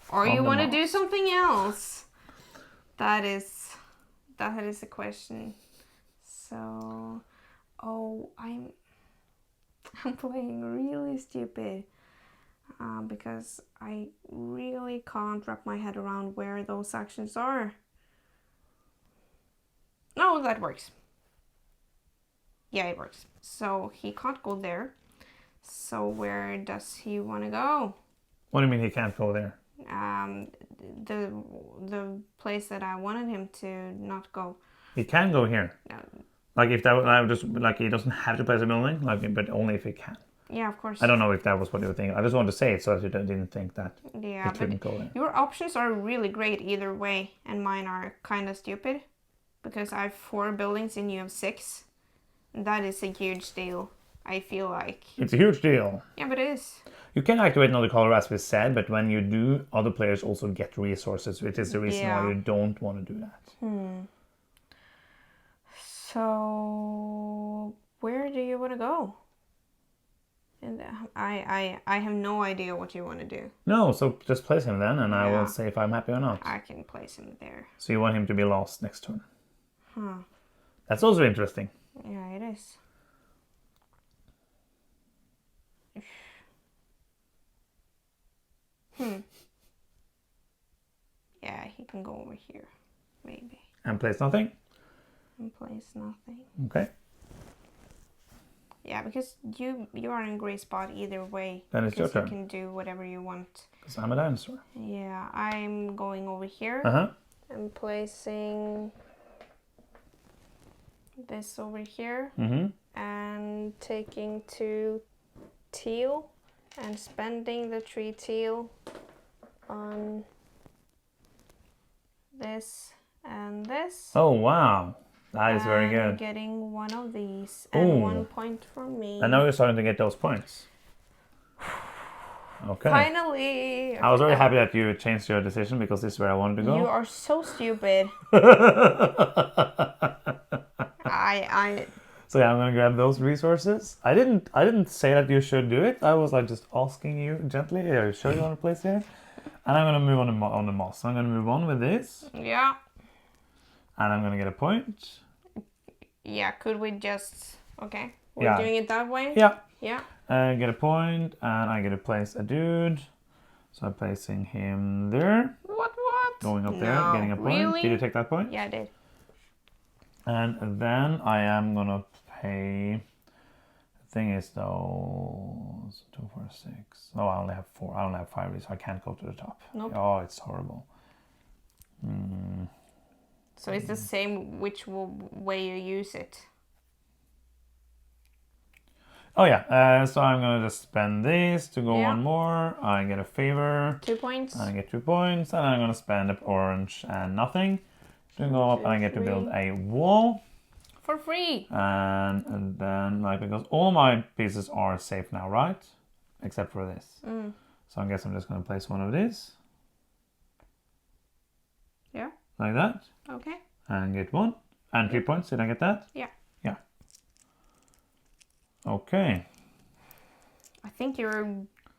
Or On you the want to do mosque. something else. That is the question. So... Oh, I'm playing really stupid. Because I really can't wrap my head around where those actions are. No, that works. Yeah, it works. So he can't go there. So where does he want to go? What do you mean he can't go there? the place that I wanted him to not go. He can go here. No. Like if that, I would just like he doesn't have to place a building, like but only if he can. Yeah, of course. I don't know if that was what you were thinking. I just wanted to say it so that you didn't think that Yeah, it couldn't but go there. your options are really great either way, and mine are kind of stupid because I have 4 buildings and you have 6. That is a huge deal. I feel like. It's a huge deal. Yeah, but it is. You can activate another color as we said, but when you do, other players also get resources, which is the reason why you don't want to do that. So where do you want to go? And I have no idea what you want to do. No, so just place him then, and I will say if I'm happy or not. I can place him there. So you want him to be lost next turn. Huh. That's also interesting. Yeah, it is. Yeah, he can go over here, maybe. And place nothing? And place nothing. Okay. Yeah, because you are in a great spot either way. Then it's your turn. You can do whatever you want. Because I'm a dinosaur. Yeah, I'm going over here. And placing this over here. And taking 2 teal and spending the 3 teal on this and this. Oh, wow. That is very good. Getting one of these and 1 point for me. And now you're starting to get those points. Okay. Finally. I was very happy that you changed your decision because this is where I wanted to go. You are so stupid. So yeah, I'm gonna grab those resources. I didn't say that you should do it. I was like just asking you gently. Are you sure you want to place here? And I'm gonna move on the moss. So I'm gonna move on with this. Yeah. And I'm gonna get a point. Yeah, could we just... Okay, we're doing it that way? Yeah. Yeah. I get a point, and I get to place a dude. So I'm placing him there. What? Going up there, getting a point. Really? Did you take that point? Yeah, I did. And then I am gonna pay... The thing is though... 2, 4, 6... No, I only have 4. I only have 5 of these, so I can't go to the top. Nope. Oh, it's horrible. So it's the same which way you use it. Oh yeah, so I'm gonna just spend this to go one more. I get a favor. 2 points. I get 2 points, and I'm gonna spend up orange and nothing to go up, and I get to build a wall. For free. And then, like, because all my pieces are safe now, right? Except for this. So I guess I'm just gonna place one of these. Yeah. Like that. Okay. And get 1. And 3 points. Did I get that? Yeah. Yeah. Okay. I think you're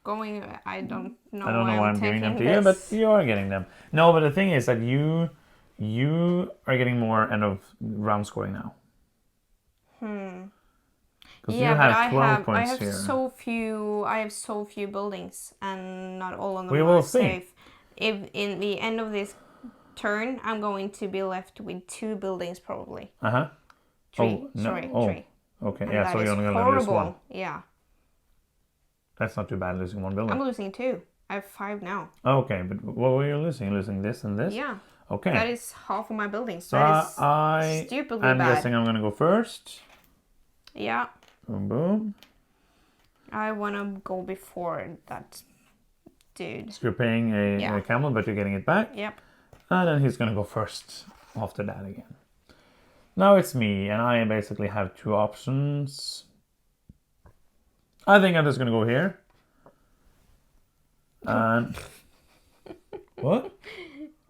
going... I don't know I don't know why I'm giving them to you, this. but you are getting them. No, but the thing is that you are getting more end of round scoring now. Because you have 12 points here. I have so few buildings, and not all of them We are will see. safe. If in the end of this turn, I'm going to be left with 2 buildings probably. 3. Sorry, 3. Okay, And yeah, so you're only going to lose 1. Yeah. That's not too bad, losing 1 building. I'm losing 2. I have 5 now. Okay, but what were you losing? Losing this and this? Yeah. Okay. That is half of my buildings. So that is stupidly bad. I'm guessing I'm going to go first. Yeah. Boom, boom. I want to go before that dude. So you're paying a camel, but you're getting it back. Yep. And then he's going to go first after that again. Now it's me, and I basically have 2 options. I think I'm just going to go here. And... What?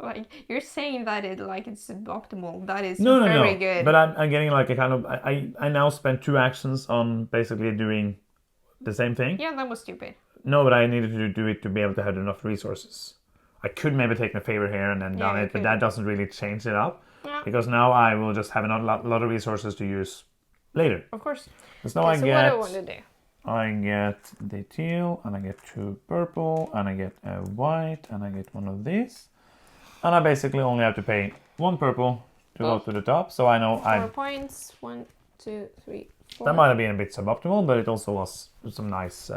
Like, you're saying that it's optimal. That is No. very good. But I'm getting like a kind of... I now spent 2 actions on basically doing the same thing. Yeah, that was stupid. No, but I needed to do it to be able to have enough resources. I could maybe take a favor here and then done it, but that doesn't really change it up. Yeah. Because now I will just have a lot of resources to use later. Of course. Because now what do I want to do? I get the teal, and I get 2 purple, and I get a white, and I get 1 of these. And I basically only have to pay 1 purple to go to the top. So I know 4 points. 1, 2, 3, 4. That might have been a bit suboptimal, but it also was some nice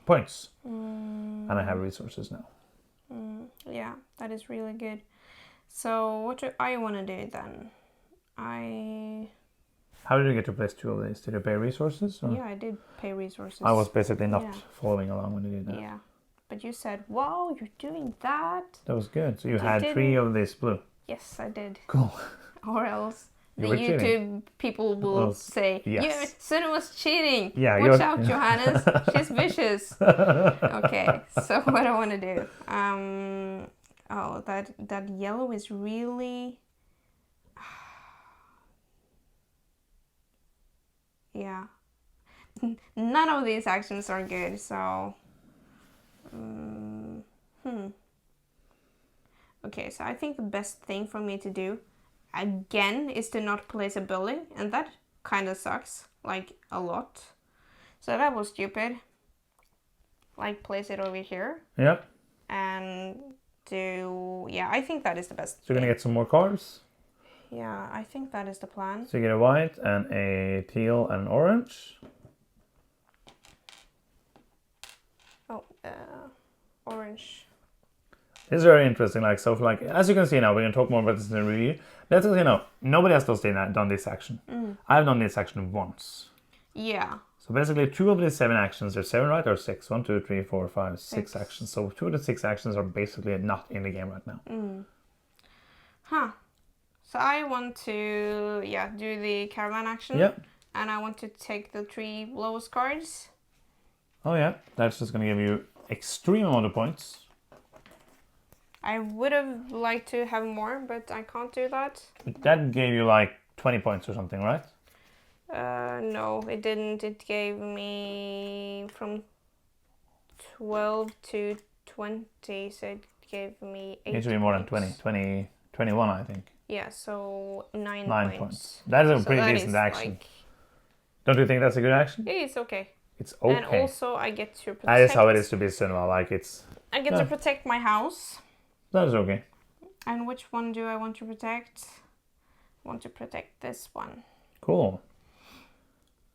points. And I have resources now. Yeah, that is really good. So what do I want to do then? How did you get to place 2 of these? Did you pay resources? Or? Yeah, I did pay resources. I was basically not following along when you did that. Yeah, but you said, wow, you're doing that. That was good. So you had 3 of this blue. Yes, I did. Cool. Or else You the were YouTube cheating. people will say, yes. Sunne was cheating. Yeah, Watch out, Johannes. She's vicious. Okay, so what I want to do? Oh, that yellow is really... yeah. None of these actions are good, so... Okay, so I think the best thing for me to do, again, is to not place a building, and that kind of sucks, like, a lot. So that was stupid. Like, place it over here. Yep. And do... yeah, I think that is the best So you're going to get some more cars? Yeah, I think that is the plan. So you get a white and a teal and an orange. Oh, orange. This is very interesting. Like, so, like, as you can see now, we're going to talk more about this in the review. Let's just, nobody has done this action. I've done this action once. Yeah. So basically, 2 of these 7 actions, there's 7, right? Or 6? 1, 2, 3, 4, 5, 6 actions. So 2 of the 6 actions are basically not in the game right now. Huh. So I want to, do the caravan action. Yep. And I want to take the 3 lowest cards. Oh yeah, that's just going to give you extreme amount of points. I would have liked to have more, but I can't do that. That gave you like 20 points or something, right? No, it didn't. It gave me from 12 to 20, so it gave me 8 It should be more than 20. 21, I think. Yeah, so 9 points. That is a pretty decent action. Don't you think that's a good action? Yeah, it's okay. It's okay. And also I get to protect... that is how it is to be cinema, like it's... I get to protect my house. That is okay. And which one do I want to protect? I want to protect this one. Cool.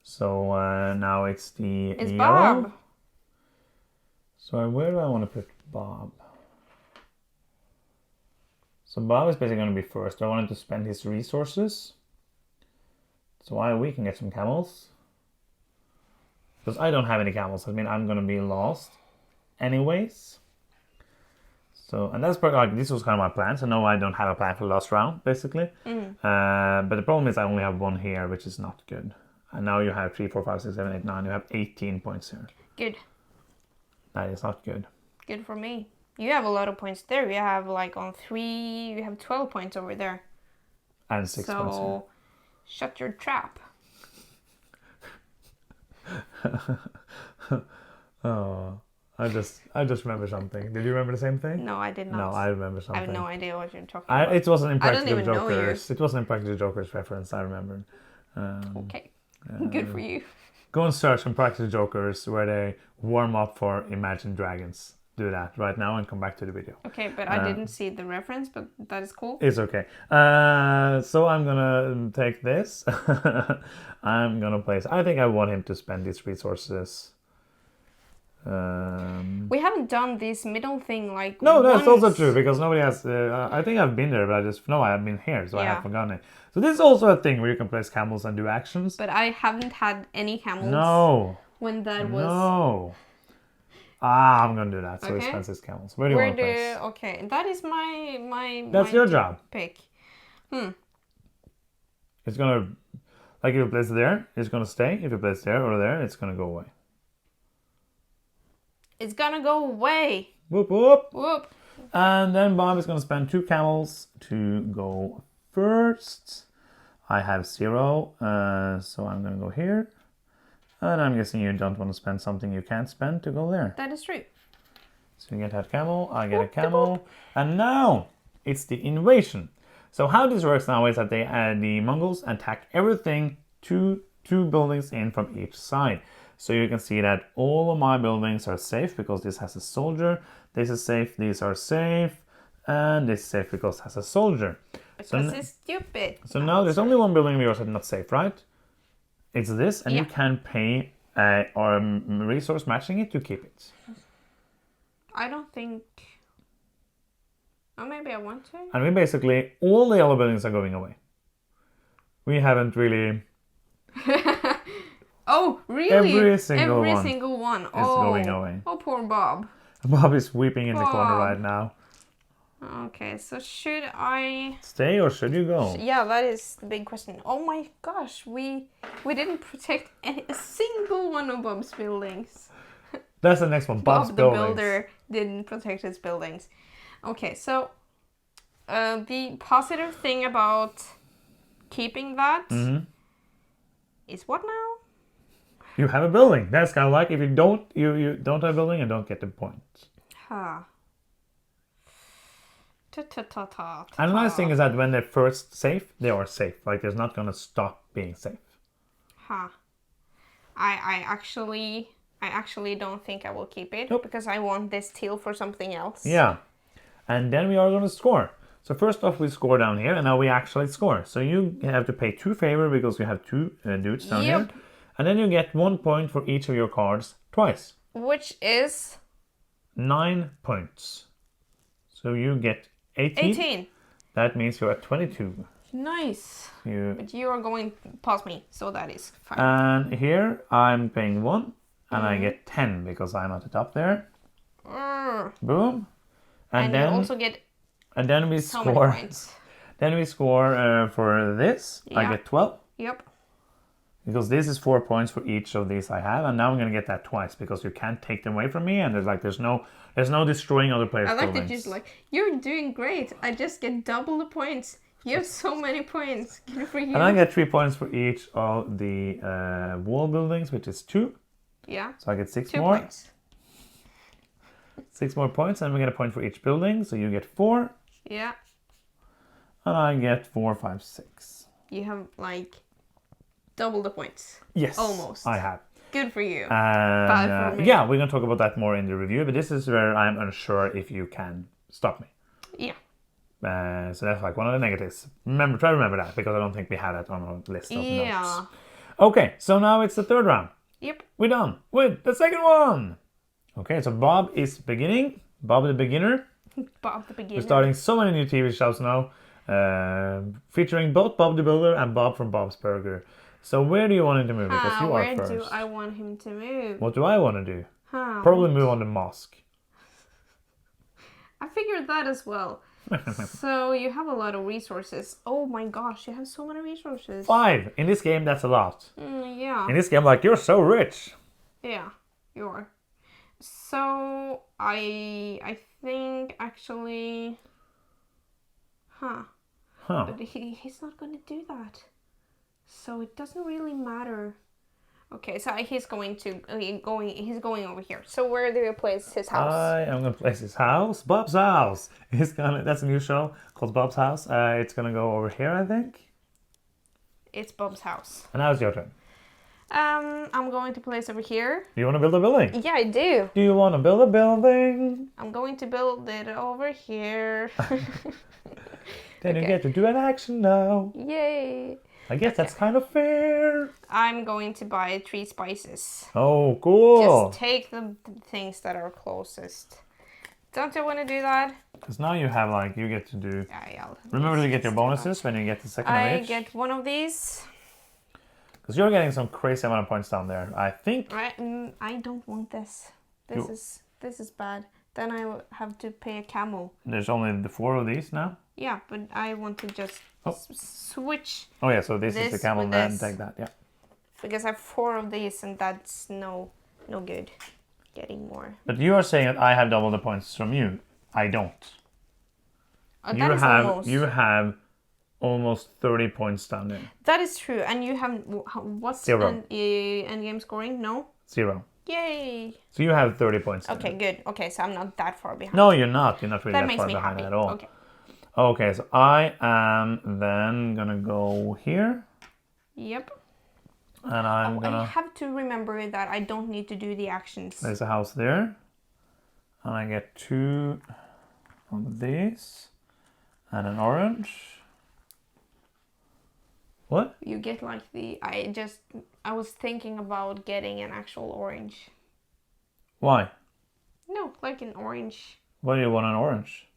So now it's the It's yellow. Bob. So where do I want to put Bob? So Bob is basically going to be first. I wanted to spend his resources. So we can get some camels. Because I don't have any camels. I mean, I'm going to be lost anyways. So, and that's like, this was kind of my plan. So no, I don't have a plan for the last round, basically. But the problem is I only have 1 here, which is not good. And now you have 3, 4, 5, 6, 7, 8, 9. You have 18 points here. Good. That is not good. Good for me. You have a lot of points there. You have like on 3, you have 12 points over there. And 6 points here. So, shut your trap. Oh, I just remember something. Did you remember the same thing? No, I did not. No, I remember something. I have no idea what you're talking about. It wasn't I don't Impractical even know Jokers. It wasn't Impractical Jokers reference, I remember. Okay. Good for you. Go and search Impractical Jokers where they warm up for Imagine Dragons. Do that right now and come back to the video. Okay, but I didn't see the reference, but that is cool. It's okay. So I'm gonna take this. I'm gonna place... I think I want him to spend these resources. We haven't done this middle thing like No, that's once. also true because nobody has... I think I've been there, but I have been here, so I Yeah. have forgotten it. So this is also a thing where you can place camels and do actions. But I haven't had any camels. No. When that was... No. I'm gonna do that. So Okay. he spends his camels. Where do you want to place? Okay, that is my That's your job. pick. It's gonna... Like if you place it there, it's gonna stay. If you place there or there, it's gonna go away. It's gonna go away. Whoop whoop. Whoop. And then Bob is gonna spend 2 camels to go first. I have 0, so I'm gonna go here. And I'm guessing you don't want to spend something you can't spend to go there. That is true. So you get that camel, I get a camel. And now it's the invasion. So how this works now is that the Mongols attack everything 2 buildings in from each side. So you can see that all of my buildings are safe because this has a soldier. This is safe, these are safe. And this is safe because it has a soldier. Because it's stupid. So now there's only 1 building of yours that's not safe, right? It's this, and you can pay or resource matching it to keep it. I don't think... Oh, maybe I want to. And we basically, all the yellow buildings are going away. We haven't really... Oh, really? Every single one. is going away. Oh, poor Bob. Bob is weeping in the corner Bob. right now. Okay, so should I... Stay or should you go? Yeah, that is the big question. Oh my gosh, we didn't protect a single one of Bob's buildings. That's the next one. Bob's Bob buildings. the builder didn't protect his buildings. Okay, so the positive thing about keeping that is what now? You have a building. That's kind of like if you don't have a building and don't get the points. Huh. And the nice thing is that when they're first safe, they are safe. Like there's not gonna stop being safe. Huh. I actually don't think I will keep it because I want this teal for something else. Yeah. And then we are gonna score. So first off, we score down here, and now we actually score. So you have to pay 2 favor because you have 2 dudes down here. And then you get 1 point for each of your cards twice. Which is? 9 points. So you get 18. That means you're at 22. Nice. But you are going past me, so that is fine. And here I'm paying 1, and I get 10 because I'm at the top there. Boom. And then you also get and then we so score. many points. Then we score for this. Yeah. I get 12. Yep. Because this is 4 points for each of these I have, and now I'm gonna get that twice because you can't take them away from me, and there's no destroying other players' buildings. I like that you're like, you're doing great. I just get double the points. You have so many points. Good for you. And I get 3 points for each of the wall buildings, which is 2. Yeah. So I get 6 2 more. points. 6 more points, and we get a point for each building. So you get 4. Yeah. And I get 4, 5, 6. You have like double the points. Yes. Almost. I have. Good for you. And Bad for me. yeah, we're gonna talk about that more in the review, but this is where I'm unsure if you can stop me. Yeah. So that's like one of the negatives. Try to remember that because I don't think we had that on our list of notes. Okay, so now it's the third round. Yep. We're done with the second one. Okay, so Bob is beginning. Bob the beginner. Bob the beginner. We're starting so many new TV shows now, featuring both Bob the Builder and Bob from Bob's Burger. So where do you want him to move? Because you are first. Where do I want him to move? What do I want to do? Probably move on the mosque. I figured that as well. So you have a lot of resources. Oh my gosh, you have so many resources. 5. In this game, that's a lot. Yeah. In this game, like, you're so rich. Yeah, you are. So I think actually... But he's not going to do that. So it doesn't really matter. Okay, so he's going over here. So where do you place his house? I am gonna place his house. Bob's house. That's a new show called Bob's House. It's gonna go over here, I think. It's Bob's house. And now it's your turn. I'm going to place over here. Do you want to build a building? Yeah, I do. Do you want to build a building? I'm going to build it over here. Then you get to do an action now. Yay. I guess that's kind of fair. I'm going to buy 3 spices. Oh, cool. Just take the things that are closest. Don't you want to do that? Because now you have, like, you get to do... Yeah, remember to get your bonuses when you get the second of each? I get one of these. Because you're getting some crazy amount of points down there, I think. I don't want this. This is bad. Then I will have to pay a camel. There's only the 4 of these now? Yeah, but I want to just switch. Oh yeah, so this is the camel, then take that, yeah. Because I have 4 of these and that's no good. Getting more. But you are saying that I have double the points from you. I don't. You have almost 30 points down there. That is true. And you have what's 0. Endgame scoring? No? 0. Yay. So you have 30 points. Okay, good. Okay, so I'm not that far behind. No, you're not. You're not really that that far behind happy. at all. Okay. Okay, so I am then gonna go here. Yep. And I'm gonna... I have to remember that I don't need to do the actions. There's a house there. And I get 2 of these. And an orange. What? You get like the... I was thinking about getting an actual orange. Why? No, like an orange. Why do you want an orange?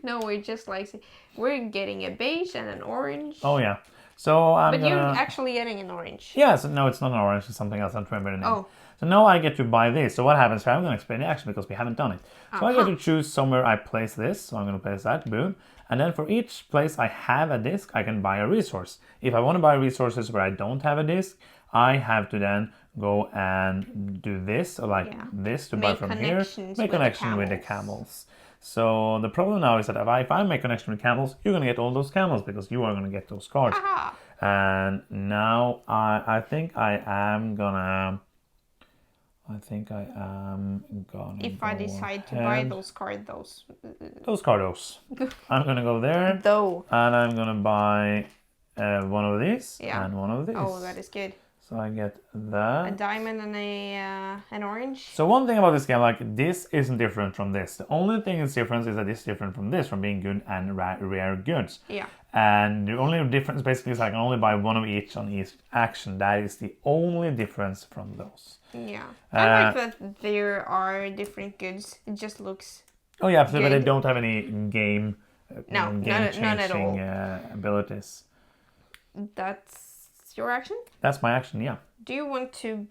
No, we're just like we're getting a beige and an orange. Oh yeah. So I'm But gonna. you're actually getting an orange. Yes, no, it's not an orange. It's something else. I'm trying to remember the name. Oh. So now I get to buy this. So what happens here? I'm going to explain the action because we haven't done it. So I get to choose somewhere I place this. So I'm going to place that. Boom. And then for each place I have a disc, I can buy a resource. If I want to buy resources where I don't have a disc, I have to then go and do this, or like this to buy from here. Make connection with the camels. So the problem now is that if I make connection with camels, you're going to get all those camels because you are going to get those cards. Aha. And now I think I am gonna. If I decide to buy those cardos. I'm gonna go there. Though. And I'm gonna buy one of these and one of these. Oh, that is good. So I get that. A diamond and an orange. So one thing about this game, like this isn't different from this. The only thing that's different is that it's different from this, from being good and rare goods. Yeah. And the only difference basically is I can only buy one of each on each action. That is the only difference from those. Yeah. I like that there are different goods. It just looks. Oh yeah, absolutely. But they don't have any game none at all. Abilities. That's your action? That's my action, yeah. Do you want to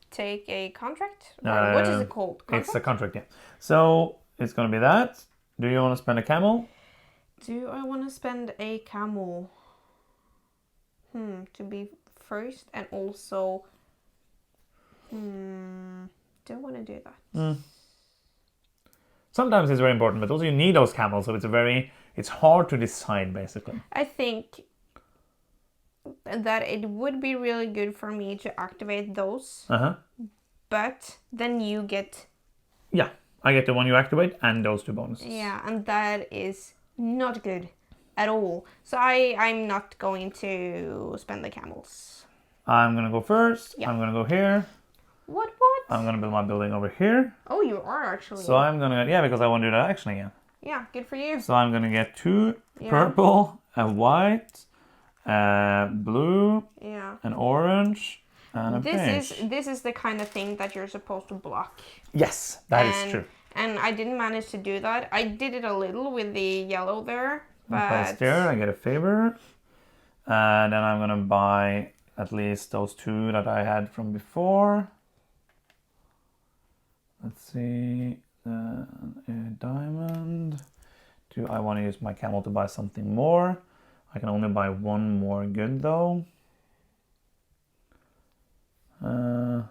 take a contract? What is it called? Contract? It's a contract, yeah. So it's going to be that. Do you want to spend a camel? Do I want to spend a camel? To be first and also... do I want to do that? Sometimes it's very important, but also you need those camels, so it's hard to decide, basically. I think that it would be really good for me to activate those. But then you get... Yeah, I get the one you activate and those two bonuses. Yeah, and that is not good at all. So I'm not going to spend the camels. I'm going to go first. Yeah. I'm going to go here. What? I'm going to build my building over here. Oh, you are actually. So I'm going to... Yeah, because I want to do that action again. Yeah, good for you. So I'm going to get two purple, a white... blue, an orange, and a beige. This is the kind of thing that you're supposed to block. Yes, that is true. And I didn't manage to do that. I did it a little with the yellow there, but... Place there, I get a favor. And then I'm gonna buy at least those two that I had from before. Let's see, a diamond. I want to use my camel to buy something more. I can only buy one more good though. And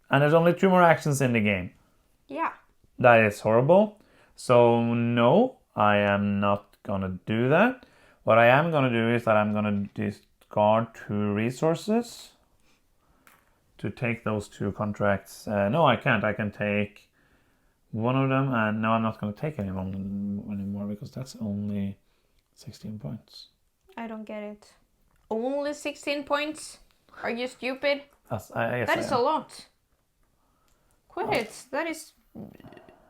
there's only 2 more actions in the game. Yeah. That is horrible. So no, I am not gonna do that. What I am gonna do is that I'm gonna discard 2 resources to take those 2 contracts. No, I can't. I can take one of them, and no, I'm not gonna take any anymore because that's only 16 points. I don't get it. Only 16 points? Are you stupid? That is a lot. Quit it. That is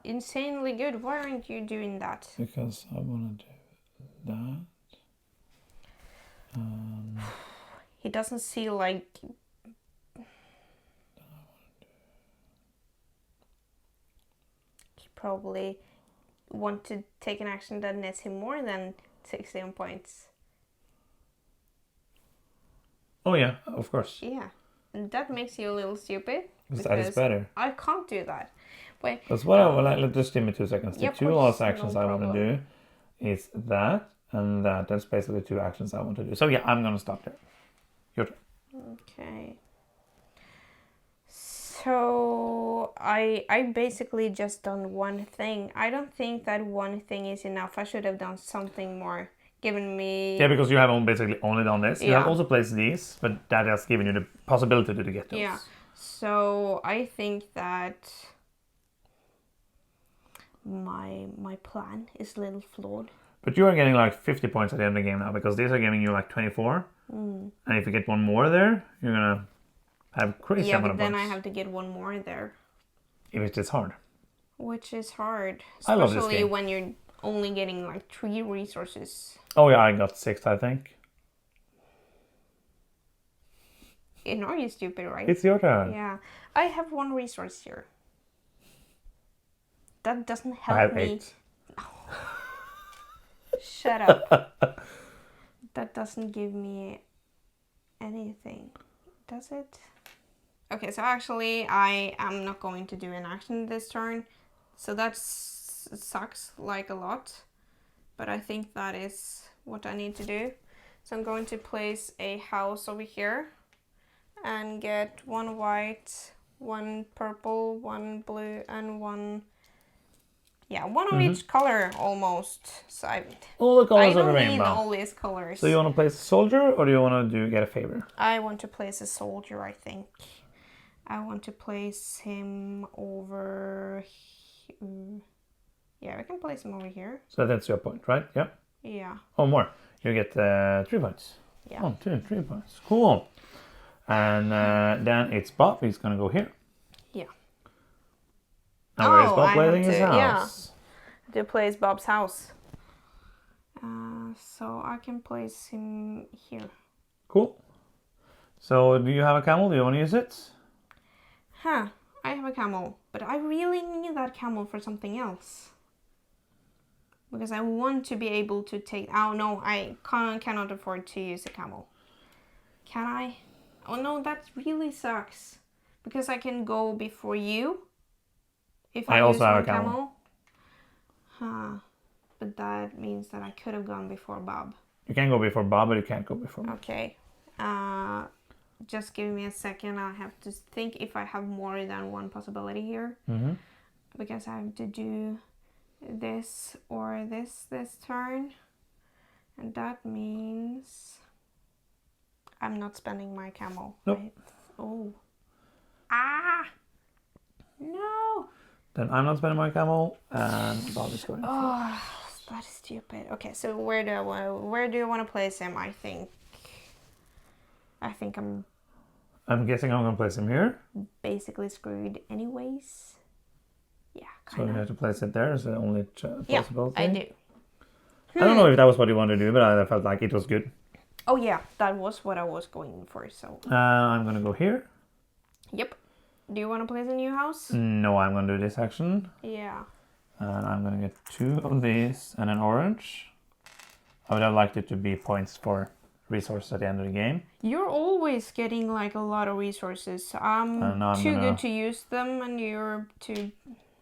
insanely good. Why aren't you doing that? Because I want to do that. He doesn't see like... He probably want to take an action that nets him more than 16 points. Oh yeah, of course. Yeah, and that makes you a little stupid. Because that is better. I can't do that. Wait. Because just give me 2 seconds. The 2 last actions I want to do is that and that. That's basically 2 actions I want to do. So yeah, I'm gonna stop there. Your turn. Okay. So I basically just done one thing. I don't think that one thing is enough. I should have done something more. Given me... Yeah, because you have basically only done this. You have also placed these, but that has given you the possibility to get those. Yeah. So I think that my plan is a little flawed. But you are getting like 50 points at the end of the game now, because these are giving you like 24. And if you get one more there, you're gonna have crazy amount of points. Yeah, but then I have to get one more there. Which is hard. Which is hard. I love this Especially game. when you're only getting like 3 resources. Oh yeah, I got 6, I think. Are you stupid, right? It's your turn. Yeah. I have 1 resource here. that doesn't I help have me. 8. Shut up. That doesn't give me anything, does it? Okay, so actually I am not going to do an action this turn. So that sucks like a lot. But I think that is what I need to do. So I'm going to place a house over here and get 1 white, 1 purple, 1 blue, and 1... Yeah, one of each color almost. So All the colors I of the don't need rainbow. all these colors. So you want to place a soldier, or do you want to get a favor? I want to place a soldier, I think. I want to place him over... Yeah, we can place him over here. So that's your point, right? Yeah. Yeah. Oh, more. You get 3 points. Yeah. 1, 2, 3 points. Cool. And then it's Bob. He's going to go here. Yeah. And where is Oh, Bob I placing have his to- house? To place Bob's house. So I can place him here. Cool. So do you have a camel? Do you want to use it? Huh. I have a camel. But I really need that camel for something else. Because I want to be able to take... Oh, no. I cannot afford to use a camel. Can I? Oh, no. That really sucks. Because I can go before you. If I also use have one a camel. Huh. But that means that I could have gone before Bob. You can go before Bob, but you can't go before Bob. Okay. Just give me a second. I have to think if I have more than one possibility here. Mm-hmm. Because I have to do this or this turn. And that means I'm not spending my camel. Nope. Right? Oh. Ah! No! Then I'm not spending my camel, and Bob is going. Oh, that is stupid. Okay, so where do you want to place him? I think I'm guessing I'm going to place him here. basically screwed anyways. Yeah, So kind you of. have to place it there. Is the only possibility. I do. I don't know if that was what you wanted to do, but I felt like it was good. Oh yeah, that was what I was going for. So. I'm going to go here. Yep. Do you want to place a new house? No, I'm going to do this action. Yeah. And I'm going to get 2 of these and an orange. I would have liked it to be points for resources at the end of the game. You're always getting like a lot of resources. I'm too good to use them, and you're too...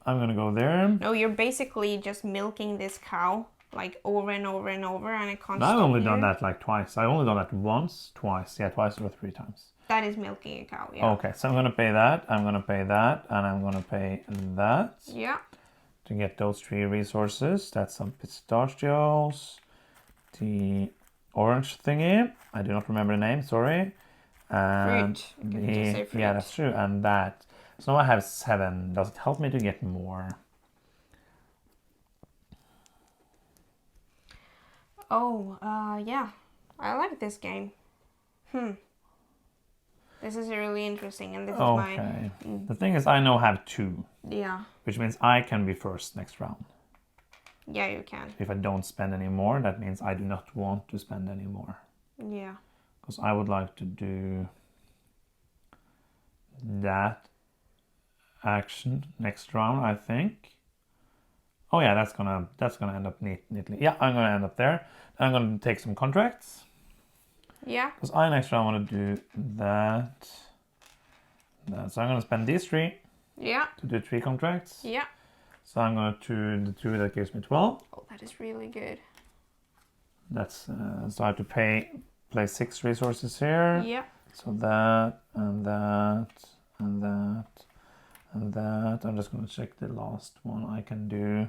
I'm going to go there. No, you're basically just milking this cow like over and over and over, and it can't I've stop only you. done that like twice. I've only done that once, twice. Yeah, twice or 3 times. That is milking a cow, yeah. Okay, so I'm going to pay that, I'm going to pay that, and I'm going to pay that. Yeah. To get those 3 resources. That's some pistachios. The orange thingy. I do not remember the name, sorry. And Fruit. You can just say fruit. yeah, that's true. And that. So now I have 7. Does it help me to get more? Oh, yeah. I like this game. This is really interesting, and this is my... Okay. The thing is, I now have 2. Yeah. Which means I can be first next round. Yeah, you can. If I don't spend any more, that means I do not want to spend any more. Yeah. Because I would like to do that action next round, I think. Oh yeah, that's gonna end up neatly. Yeah, I'm gonna end up there. I'm gonna take some contracts. Yeah. Because I next round want to do that. So I'm gonna spend these 3 Yeah. to do 3 contracts. Yeah. So I'm gonna do the 2 that gives me 12. Oh, that is really good. That's so I have to place 6 resources here. Yeah. So that and that and that and that. I'm just gonna check the last one I can do,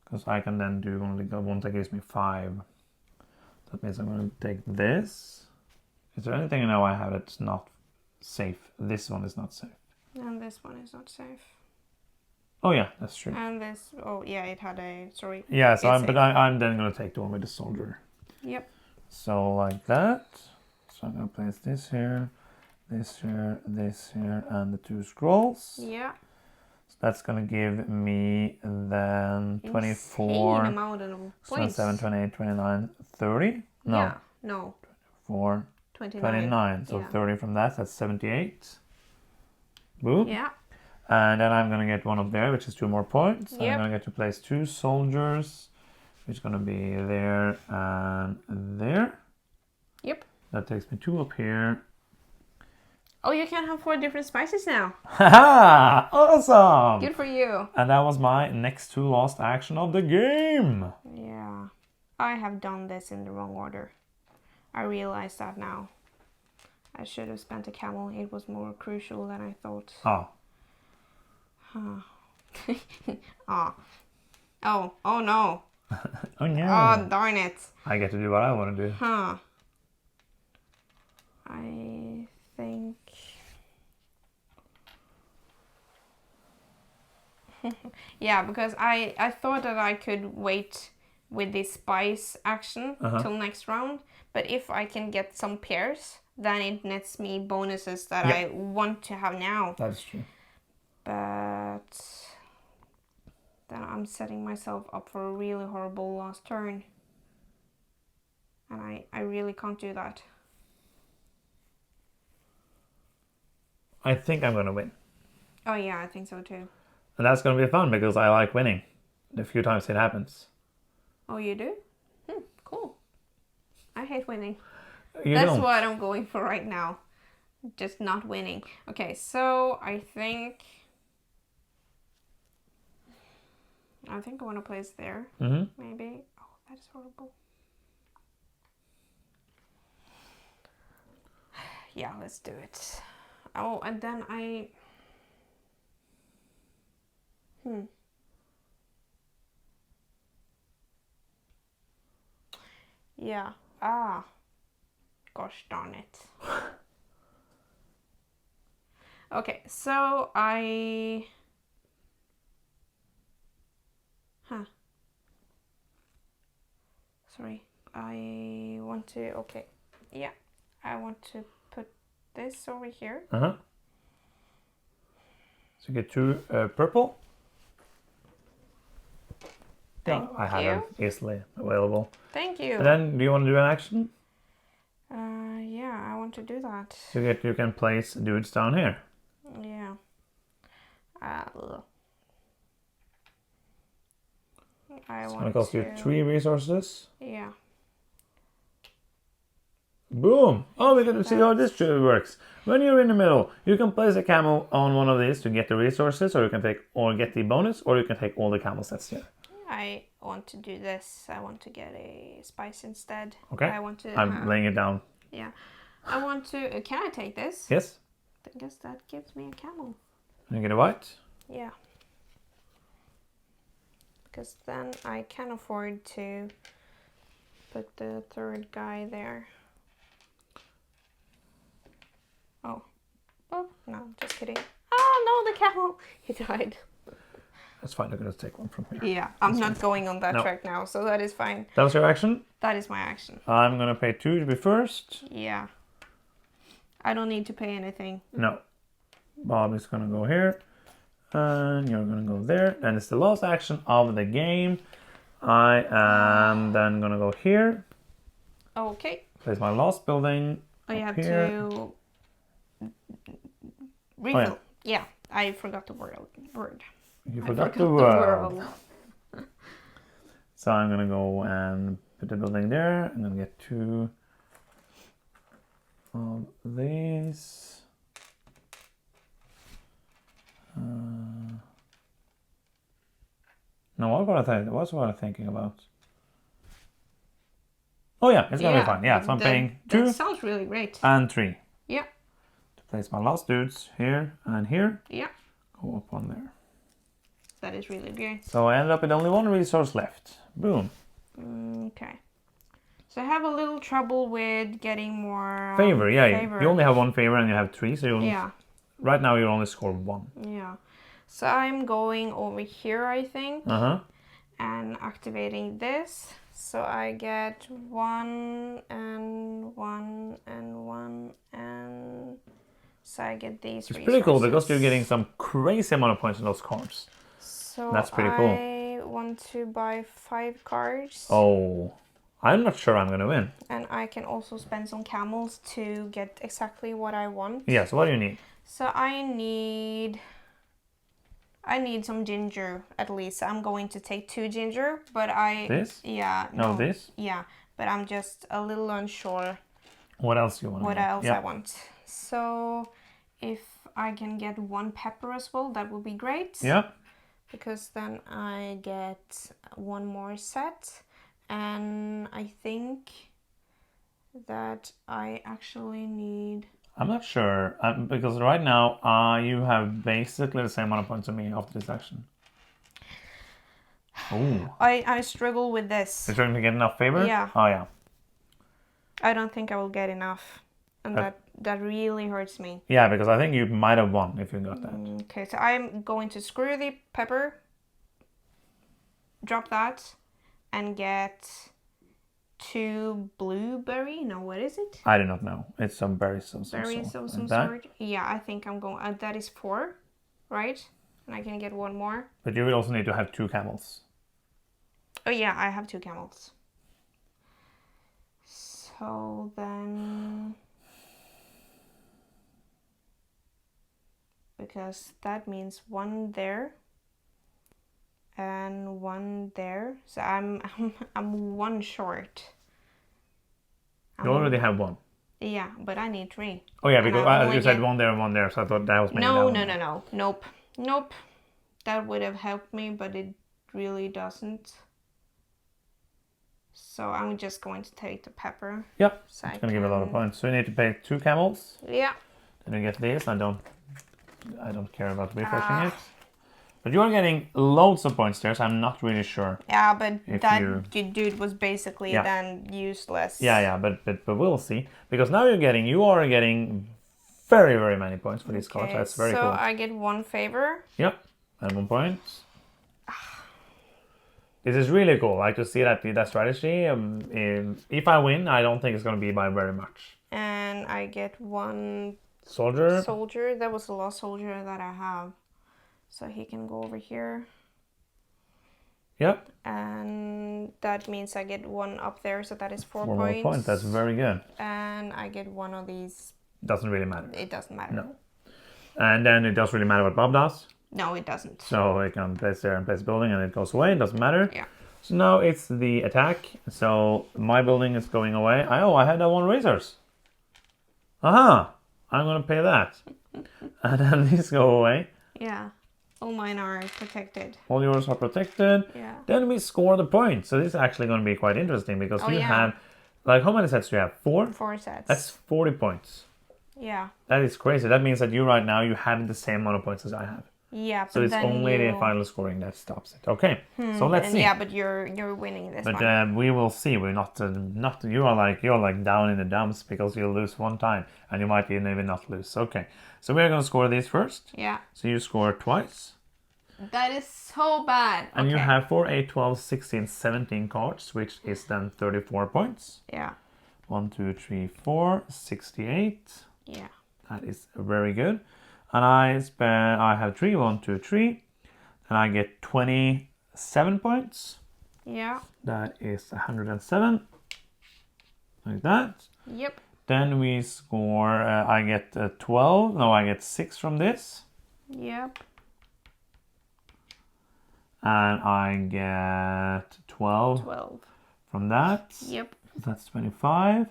because I can then do only one that gives me 5. That means I'm gonna take this. Is there anything now I have that's not safe? This one is not safe. And this one is not safe. Oh yeah, that's true. And this... Oh, yeah, it had a... Sorry. Yeah, so It's I'm then gonna take the one with the soldier. Yep. So like that. So I'm gonna place this here, this here, this here, and the 2 scrolls. Yeah. So that's gonna give me then 24, Insane amount of points. 27, 28, 29, 30. No, Yeah. No. 4, 29. 29. So Yeah. 30 from that. That's 78. Boom. Yeah. And then I'm going to get one up there, which is 2 more points. Yep. I'm going to get to place 2 soldiers, which is going to be there and there. Yep. That takes me 2 up here. Oh, you can have 4 different spices now. Haha! Awesome! Good for you. And that was my next to last action of the game. Yeah. I have done this in the wrong order. I realize that now. I should have spent a camel. It was more crucial than I thought. Oh. Oh. Oh no. Oh no. Oh, darn it. I get to do what I want to do. Huh. I think... yeah, because I thought that I could wait with this spice action till next round. But if I can get some pairs, then it nets me bonuses that I want to have now. That's true. But then I'm setting myself up for a really horrible last turn. And I really can't do that. I think I'm going to win. Oh yeah, I think so too. And that's going to be fun because I like winning the few times it happens. Oh, you do? Cool. I hate winning. That's what I'm going for right now. Just not winning. Okay, so I think I want to place there. Maybe. Oh, that is horrible. Yeah, let's do it. Oh, and then I... Yeah. Ah. Gosh darn it. Okay, so I... Sorry. I want to... Okay. Yeah. I want to put this over here. So get 2 purple. Thank I have you. them easily available. Thank you. And then, do you want to do an action? Yeah, I want to do that. So you can place dudes down here. Yeah. It's going to cost you 3 resources. Yeah. Boom! Oh, we can see how this works. When you're in the middle, you can place a camel on one of these to get the resources, or you can take or get the bonus, or you can take all the camel sets here. I want to do this. I want to get a spice instead. Okay. I'm laying it down. Yeah. I want to... can I take this? Yes. I guess that gives me a camel. You get a white? Yeah. Because then I can afford to put the 3rd guy there. Oh. Oh, no, just kidding. Oh, no, the camel. He died. That's fine. I'm going to take one from here. Yeah, I'm not going on that track now, so that is fine. That was your action? That is my action. I'm going to pay 2 to be first. Yeah. I don't need to pay anything. No. Bob is going to go here. And you're going to go there. Then it's the last action of the game. I am then going to go here. Okay. Place my last building. I have here. to refill. Oh, yeah, I forgot the word. You forgot the word. So I'm going to go and put the building there. I'm going to get 2 of these. No, what was I thinking about? Oh yeah, it's gonna be fine. Yeah, so I'm paying 2. That sounds really great. And 3. Yeah. To place my last dudes here and here. Yeah. Go up on there. That is really good. So I ended up with only 1 resource left. Boom. Okay. So I have a little trouble with getting more favor. Yeah, favor. You only have 1 favor and you have 3, so you only, right now you only score 1. Yeah. So I'm going over here, I think, and activating this. So I get 1 and 1 and 1 and so I get these. It's pretty cool because you're getting some crazy amount of points in those cards. So that's pretty cool. I want to buy 5 cards. Oh, I'm not sure I'm gonna win. And I can also spend some camels to get exactly what I want. Yeah. So what do you need? So I need I need some ginger at least. I'm going to take 2 ginger, but I... This? Yeah. No, this? Yeah, but I'm just a little unsure What else you want? what else I want. So if I can get 1 pepper as well, that would be great. Yeah. Because then I get 1 more set. And I think that I actually need... I'm not sure, because right now you have basically the same amount of points as me after this action. Oh. I struggle with this. You're trying to get enough favor? Yeah. Oh, yeah. I don't think I will get enough. And that really hurts me. Yeah, because I think you might have won if you got that. Okay, so I'm going to screw the pepper, drop that, and get 2 blueberry. No, what is it? I do not know. It's some berries of some Berries sort. of some That? sort. Yeah, I think I'm going... that is 4, right? And I can get 1 more. But you will also need to have 2 camels. Oh yeah, I have 2 camels. So then... Because that means 1 there. And 1 there. So I'm 1 short. You already have 1. Yeah, but I need 3. Oh yeah, And because I only you said get- 1 there and 1 there, so I thought that was maybe No, that no, one. no, no. Nope. That would have helped me, but it really doesn't. So I'm just going to take the pepper. Yep, So it's going to give a lot of points. So you need to pay 2 camels. Yeah. Then you get this. I don't care about refreshing it. But you are getting loads of points there, so I'm not really sure. Yeah, but If that you- dude was basically Yeah. then useless. Yeah, but we'll see. Because now you are getting very, very many points for these cards. Okay, That's very so cool. I get 1 favor. Yep, and 1 point. This is really cool. I like to see that strategy. If I win, I don't think it's going to be by very much. And I get 1 Soldier. soldier. That was the last soldier that I have. So he can go over here. Yep. And that means I get 1 up there. So that is 4 4 points. more points. That's very good. And I get 1 of these. Doesn't really matter. It doesn't matter. No. And then it doesn't really matter what Bob does. No, it doesn't. So he can place there and place building and it goes away. It doesn't matter. Yeah. So now it's the attack. So my building is going away. I had that 1 resource. Aha! I'm going to pay that. And then these go away. Yeah. All mine are protected. All yours are protected. Yeah. Then we score the points. So this is actually going to be quite interesting because you yeah. have, like, how many sets do you have? 4? 4 sets. That's 40 points. Yeah. That is crazy. That means that you right now, you have the same amount of points as I have. Yeah. So but it's then only the you- final scoring that stops it. Okay. So let's and see. Yeah, but you're winning this But one. we will see. We're not you're like down in the dumps because you'll lose 1 time and you might even not lose. Okay. So we're going to score these first. Yeah. So you score twice. That is so bad. And you Okay. have 4, 8, 12, 16, 17 cards, which is then 34 points. Yeah. 1, 2, 3, 4, 68. Yeah. That is very good. And I have 3, 1, 2, 3. And I get 27 points. Yeah. That is 107. Like that. Yep. Then we score, I get 12. No, I get 6 from this. Yep. And I get 12 12. from that. Yep. That's 25.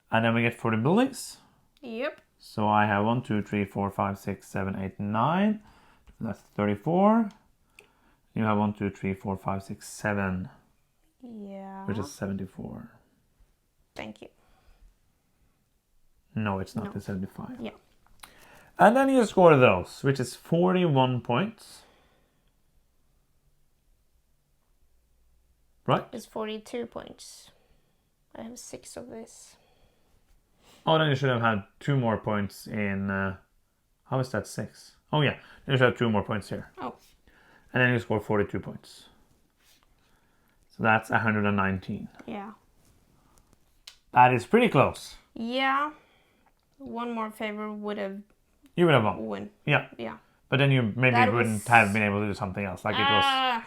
And then we get 40 buildings. Yep. So I have 1, 2, 3, 4, 5, 6, 7, 8, 9. That's 34. You have 1, 2, 3, 4, 5, 6, 7, Yeah. which is 74. Thank you. No, it's not. No. It's 75. Yeah. And then you score those, which is 41 points. Right? It's 42 points. I have 6 of this. Oh, then you should have had 2 more points in... how is that 6? Oh, yeah. Then you should have 2 more points here. Oh. And then you score 42 points. So that's 119. Yeah. That is pretty close. Yeah. 1 more favor would have You would have won. won. Yeah. Yeah. But then you maybe That wouldn't was- have been able to do something else. Like it was... Ah.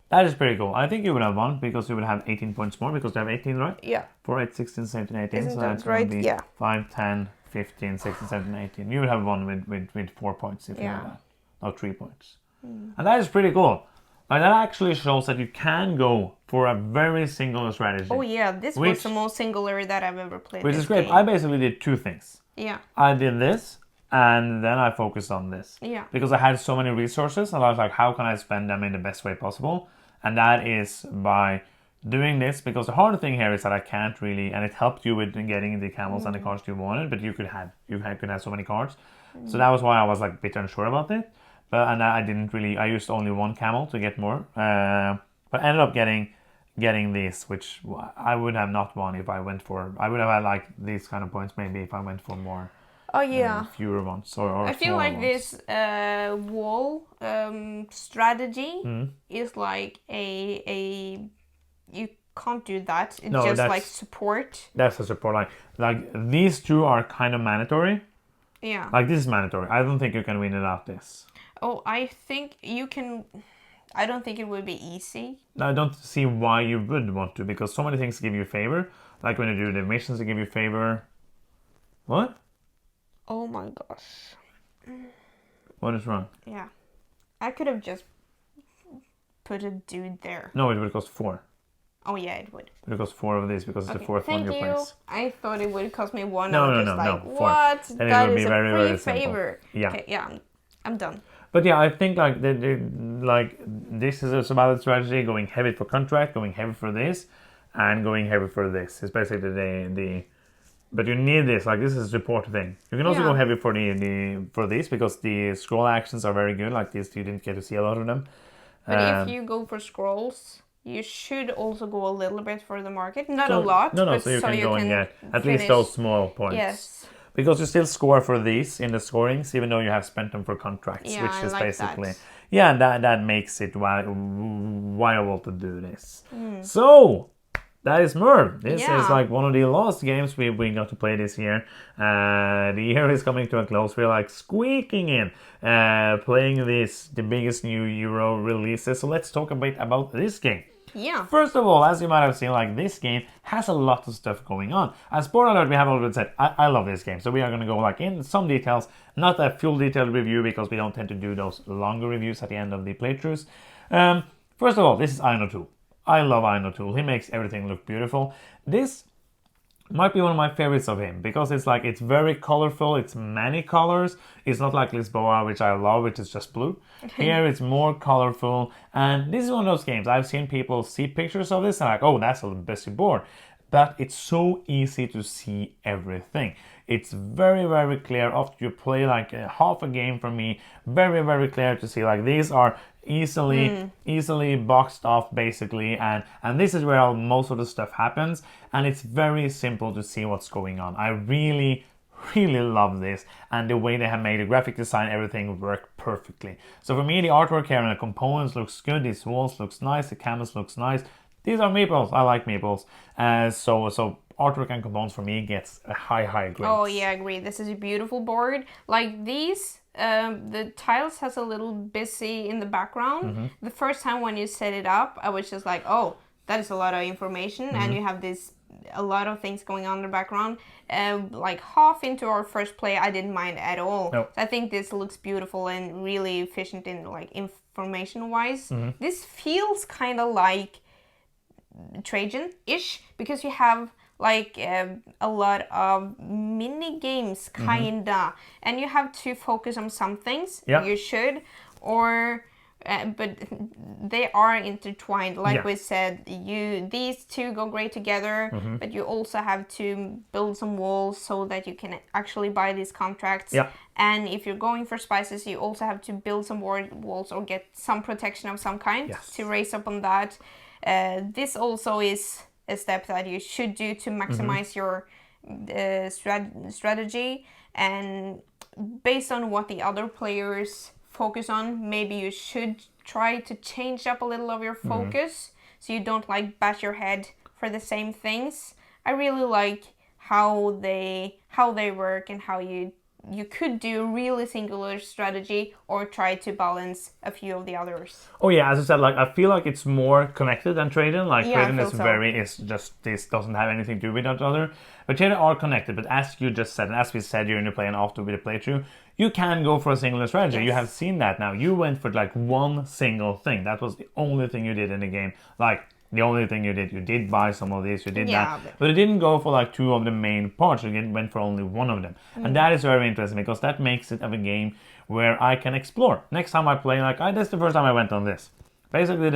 That is pretty cool. I think you would have won because you would have 18 points more because you have 18, right? Yeah. 4, 8, 16, 17, 18. Isn't so that that's right? going to be Yeah. 5, 10, 15, 16, 17, 18. You would have one with 4 points if you have Yeah. that. Not 3 points. And that is pretty cool. Like, that actually shows that you can go for a very singular strategy. Oh yeah, this was the most singular that I've ever played. Which this is great. game. I basically did 2 things. Yeah. I did this, and then I focused on this. Yeah. Because I had so many resources, and I was like, how can I spend them in the best way possible? And that is by doing this, because the hard thing here is that I can't really, and it helped you with getting the camels and the cards you wanted, but you could have so many cards. So that was why I was like a bit unsure about it. And I didn't really, I used only 1 camel to get more. But I ended up getting this, which I would have not won if I went for, I would have had like these kind of points maybe if I went for more. Oh yeah. Fewer ones or I feel like ones. this wall strategy Hmm. is like a you can't do that. It's No, just that's- like support. That's a support line. Like these 2 are kind of mandatory. Yeah. Like this is mandatory. I don't think you can win without this. Oh, I think you can. I don't think it would be easy. I don't see why you would want to, because so many things give you favor. Like when you do the missions, they give you favor. What? Oh my gosh. What is wrong? Yeah. I could have just put a dude there. No, it would cost 4. Oh yeah, it would. It would cost 4 of these because it's the 4th one Thank you you. place. I thought it would cost me 1. No, I no, was no, just like, no, 4. what? Then it That would be is very, a very free simple. favor. Yeah. Okay, yeah. I'm done. But yeah, I think like like this is a valid strategy. Going heavy for contract, going heavy for this, and going heavy for this. It's basically the. But you need this. Like this is a support thing. You can also go heavy for for this because the scroll actions are very good. Like this, you didn't get to see a lot of them. But if you go for scrolls, you should also go a little bit for the market. Not a lot. No, but so you can go and get at least finish. those small points. Yes. Because you still score for these in the scorings, even though you have spent them for contracts, Yeah, which I is like basically that. yeah, that makes it viable to do this. So that is Merv. This is Yeah. like one of the last games we got to play this year. The year is coming to a close. We're like squeaking in, playing the biggest new Euro releases. So let's talk a bit about this game. Yeah. First of all, as you might have seen, like this game has a lot of stuff going on. As spoiler alert, we have already said, I love this game. So we are going to go like in some details, not a full detailed review because we don't tend to do those longer reviews at the end of the playthroughs. First of all, this is Aino Tool. I love Aino Tool. He makes everything look beautiful. This might be one of my favorites of him because it's very colorful. It's many colors. It's not like Lisboa, which I love, which is just blue. Here it's more colorful, and this is one of those games I've seen people see pictures of this and like, oh, that's a busy board, but it's so easy to see everything. It's very, very clear after you play like half a game for me. Very, very clear to see like these are easily boxed off basically, and this is where most of the stuff happens, and it's very simple to see what's going on. I really love this, and the way they have made the graphic design, everything work perfectly. So for me, the artwork here and the components looks good. These walls looks nice. The canvas looks nice. These are meeples. I like meeples. So artwork and components for me gets a high grade. Oh yeah, I agree. This is a beautiful board. Like these, the tiles has a little busy in the background. The first time when you set it up, I was just like, oh, that is a lot of information, and you have a lot of things going on in the background. Like half into our first play, I didn't mind at all. Nope. So I think this looks beautiful and really efficient in like information wise. This feels kind of like Trajan-ish because you have like a lot of mini games kinda, and you have to focus on some things. Yeah. You should, or but they are intertwined. Like we said, these two go great together, but you also have to build some walls so that you can actually buy these contracts. Yeah. And if you're going for spices, you also have to build some walls or get some protection of some kind to raise up on that. This also is a step that you should do to maximize your strategy, and based on what the other players focus on, maybe you should try to change up a little of your focus so you don't like bash your head for the same things. I really like how they work and how you you could do really singular strategy or try to balance a few of the others. Oh yeah, as I said, like I feel like it's more connected than trading. Like Yeah, I trading feel is so. it's just this doesn't have anything to do with each other. But trading are connected. But as you just said, and as we said during the play and after with the playthrough, you can go for a singular strategy. You Yes. have seen that now. You went for like one single thing. That was the only thing you did in the game. Like the only thing you did buy some of these, you did Yeah, that, but you didn't go for like two of the main parts. You went for only one of them, and that is very interesting because that makes it of a game where I can explore. Next time I play, like that's the first time I went on this. Basically,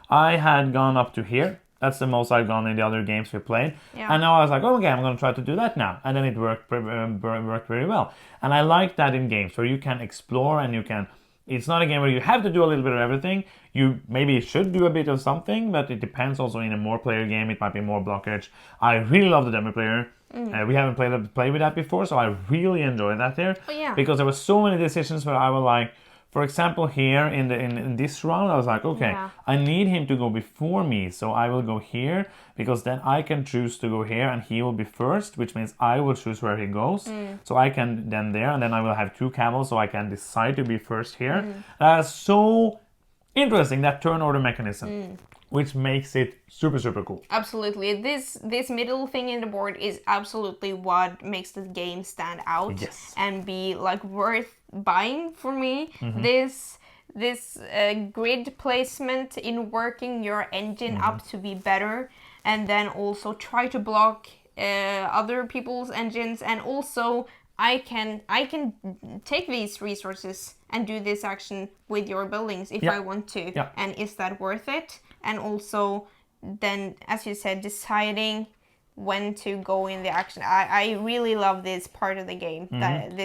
I had gone up to here. That's the most I've gone in the other games we played, Yeah. and now I was like, oh, okay, I'm going to try to do that now, and then it worked very well. And I like that in games where you can explore and you can. It's not a game where you have to do a little bit of everything. You maybe should do a bit of something, but it depends also in a more player game. It might be more blockage. I really love the demo player. We haven't played with that before, so I really enjoyed that there. Oh, yeah. Because there were so many decisions where I was like, for example, here in this round, I was like, okay, Yeah. I need him to go before me, so I will go here because then I can choose to go here and he will be first, which means I will choose where he goes. So I can then there, and then I will have two camels, so I can decide to be first here. That's so interesting, that turn order mechanism, which makes it super cool. Absolutely. This middle thing in the board is absolutely what makes the game stand out. Yes. And be like worth buying for me. This grid placement in working your engine up to be better, and then also try to block other people's engines, and also I can take these resources and do this action with your buildings if Yeah. I want to. Yeah. And is that worth it? And also then, as you said, deciding when to go in the action. I really love this part of the game. That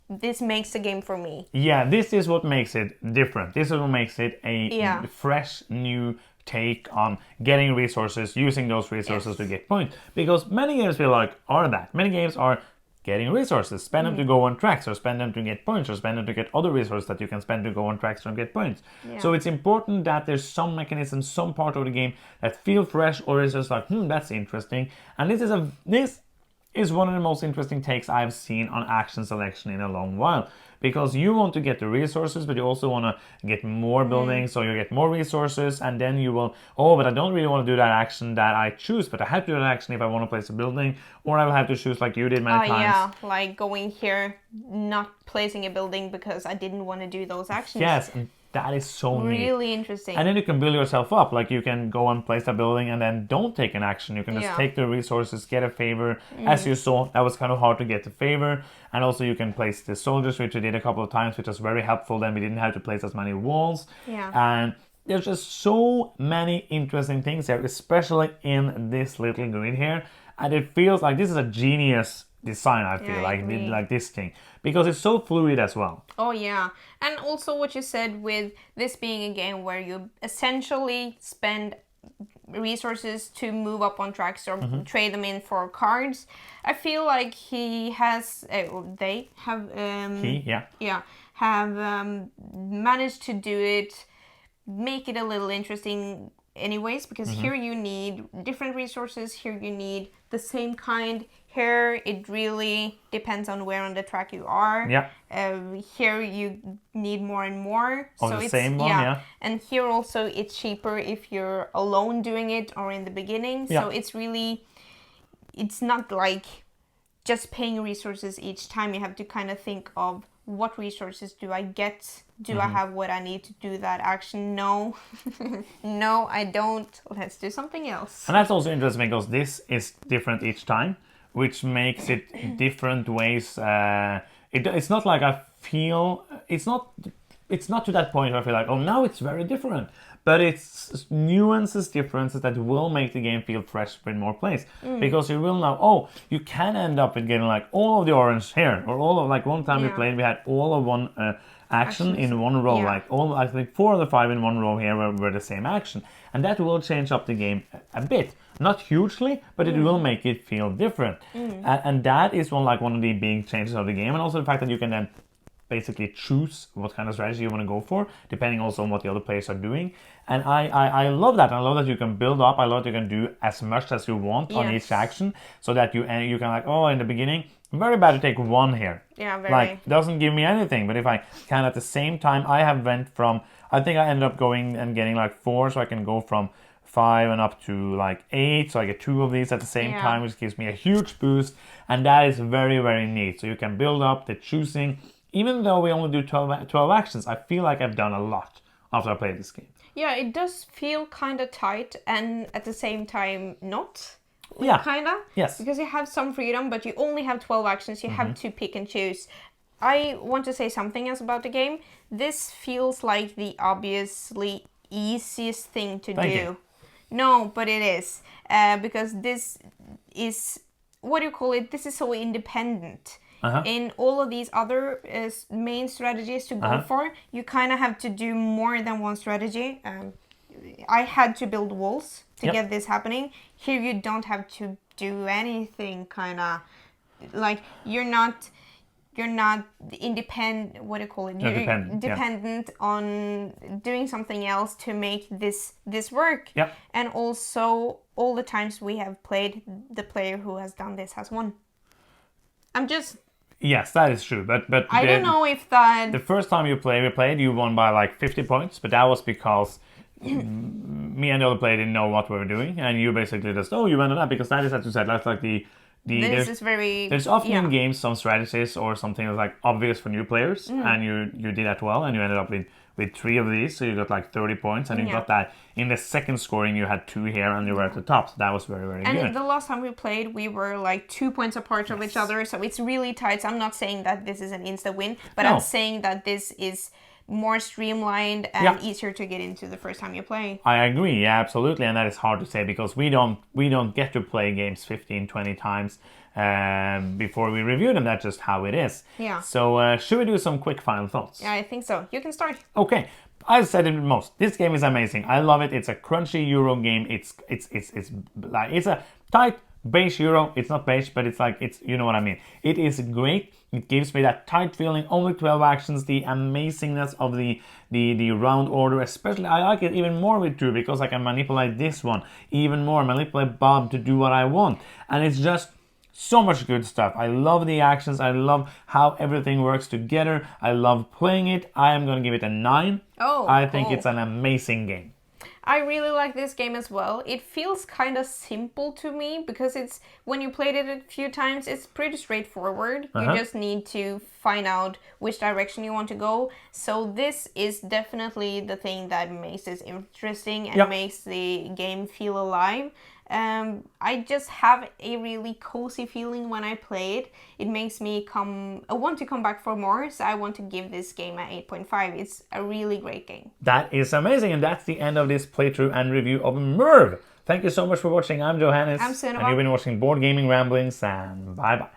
this makes the game for me. Yeah, this is what makes it different. This is what makes it a Yeah. fresh, new take on getting resources, using those resources to get points. Because many games feel like are that. Many games are getting resources, spend them to go on tracks, or spend them to get points, or spend them to get other resources that you can spend to go on tracks and get points. Yeah. So it's important that there's some mechanism, some part of the game that feel fresh, or is just like, that's interesting. And this is one of the most interesting takes I've seen on action selection in a long while. Because you want to get the resources, but you also want to get more buildings, so you get more resources, and then you will, but I don't really want to do that action that I choose, but I have to do that action if I want to place a building, or I will have to choose like you did many times. Yeah, like going here, not placing a building because I didn't want to do those actions. Yes, and that is so neat. Really interesting. And then you can build yourself up. Like you can go and place a building and then don't take an action. You can just take the resources, get a favor. As you saw, that was kind of hard to get the favor. And also you can place the soldiers, which we did a couple of times, which was very helpful. Then we didn't have to place as many walls. Yeah. And there's just so many interesting things there, especially in this little grid here. And it feels like this is a genius design, I feel, I agree. like this thing. Because it's so fluid as well. Oh yeah, and also what you said with this being a game where you essentially spend resources to move up on tracks or trade them in for cards. I feel like they have managed to do it, make it a little interesting anyways, because here you need different resources, here you need the same kind. Here it really depends on where on the track you are. Yeah. Here you need more and more. Of the same one, yeah. And here also it's cheaper if you're alone doing it or in the beginning. Yeah. So it's not like just paying resources each time. You have to kind of think of what resources do I get? Do I have what I need to do that action? No. No, I don't. Let's do something else. And that's also interesting because this is different each time, which makes it different ways. It's not like I feel, it's not to that point where I feel like, oh, now it's very different. But it's nuances, differences that will make the game feel fresh with more plays. Because you will know, you can end up with getting like all of the orange here, or all of, like one time we played, we had all of one action in one row, like I think 4 of the 5 in one row here were the same action. And that will change up the game a bit. Not hugely, but it will make it feel different. And that is one of the big changes of the game. And also the fact that you can then basically choose what kind of strategy you want to go for, depending also on what the other players are doing. And I love that. I love that you can build up. I love that you can do as much as you want on each action, so that you can like, in the beginning, I'm very bad to take 1 here. Yeah, very. Like, doesn't give me anything. But if I can at the same time, I have went from, I think I ended up going and getting like 4, so I can go from 5 and up to like 8, so I get 2 of these at the same time, which gives me a huge boost, and that is very, very neat. So you can build up the choosing. Even though we only do 12 actions, I feel like I've done a lot after I played this game. Yeah, it does feel kind of tight, and at the same time not. Yeah. Kind of. Yes. Because you have some freedom, but you only have 12 actions. You have to pick and choose. I want to say something else about the game. This feels like the obviously easiest thing to Thank do. you. No, but it is. Because this is, what do you call it? This is so independent. In all of these other main strategies to go for, you kind of have to do more than one strategy. I had to build walls to get this happening. Here you don't have to do anything, kind of. Like, you're not independent, what do you call it? You're dependent on doing something else to make this work. Yeah. And also, all the times we have played, the player who has done this has won. Yes, that is true, but I don't know if that... The first time we played, you won by like 50 points, but that was because me and the other player didn't know what we were doing, and you basically just, you went on that, because that is, as you said, that's like this is very... There's often in games some strategies or something that's like obvious for new players, and you did that well, and you ended up with 3 of these, so you got like 30 points, and you got that in the second scoring. You had 2 here, and you were at the top, so that was very, very good. And the last time we played, we were like 2 points apart of each other, so it's really tight. So I'm not saying that this is an instant win, but I'm saying that this is more streamlined and easier to get into the first time you play. I agree, yeah, absolutely, and that is hard to say because we don't get to play games 15, 20 times before we review them. That's just how it is. Yeah. So should we do some quick final thoughts? Yeah, I think so. You can start. Okay. I've said it most. This game is amazing. I love it. It's a crunchy Euro game. It's a tight beige Euro. It's not beige, but it's you know what I mean. It is great. It gives me that tight feeling. Only 12 actions. The amazingness of the round order, especially I like it even more with 2 because I can manipulate this one even more. Manipulate Bob to do what I want, and it's just so much good stuff. I love the actions. I love how everything works together. I love playing it. I am going to give it a 9. I think it's an amazing game. I really like this game as well. It feels kind of simple to me because it's, when you played it a few times, it's pretty straightforward. You just need to find out which direction you want to go. So this is definitely the thing that makes this interesting and makes the game feel alive. I just have a really cozy feeling when I play it. It makes me want to come back for more, so I want to give this game an 8.5. It's a really great game. That is amazing, and that's the end of this playthrough and review of Merv. Thank you so much for watching. I'm Johannes. I'm Sunniva. And you've been watching Board Gaming Ramblings, and bye-bye.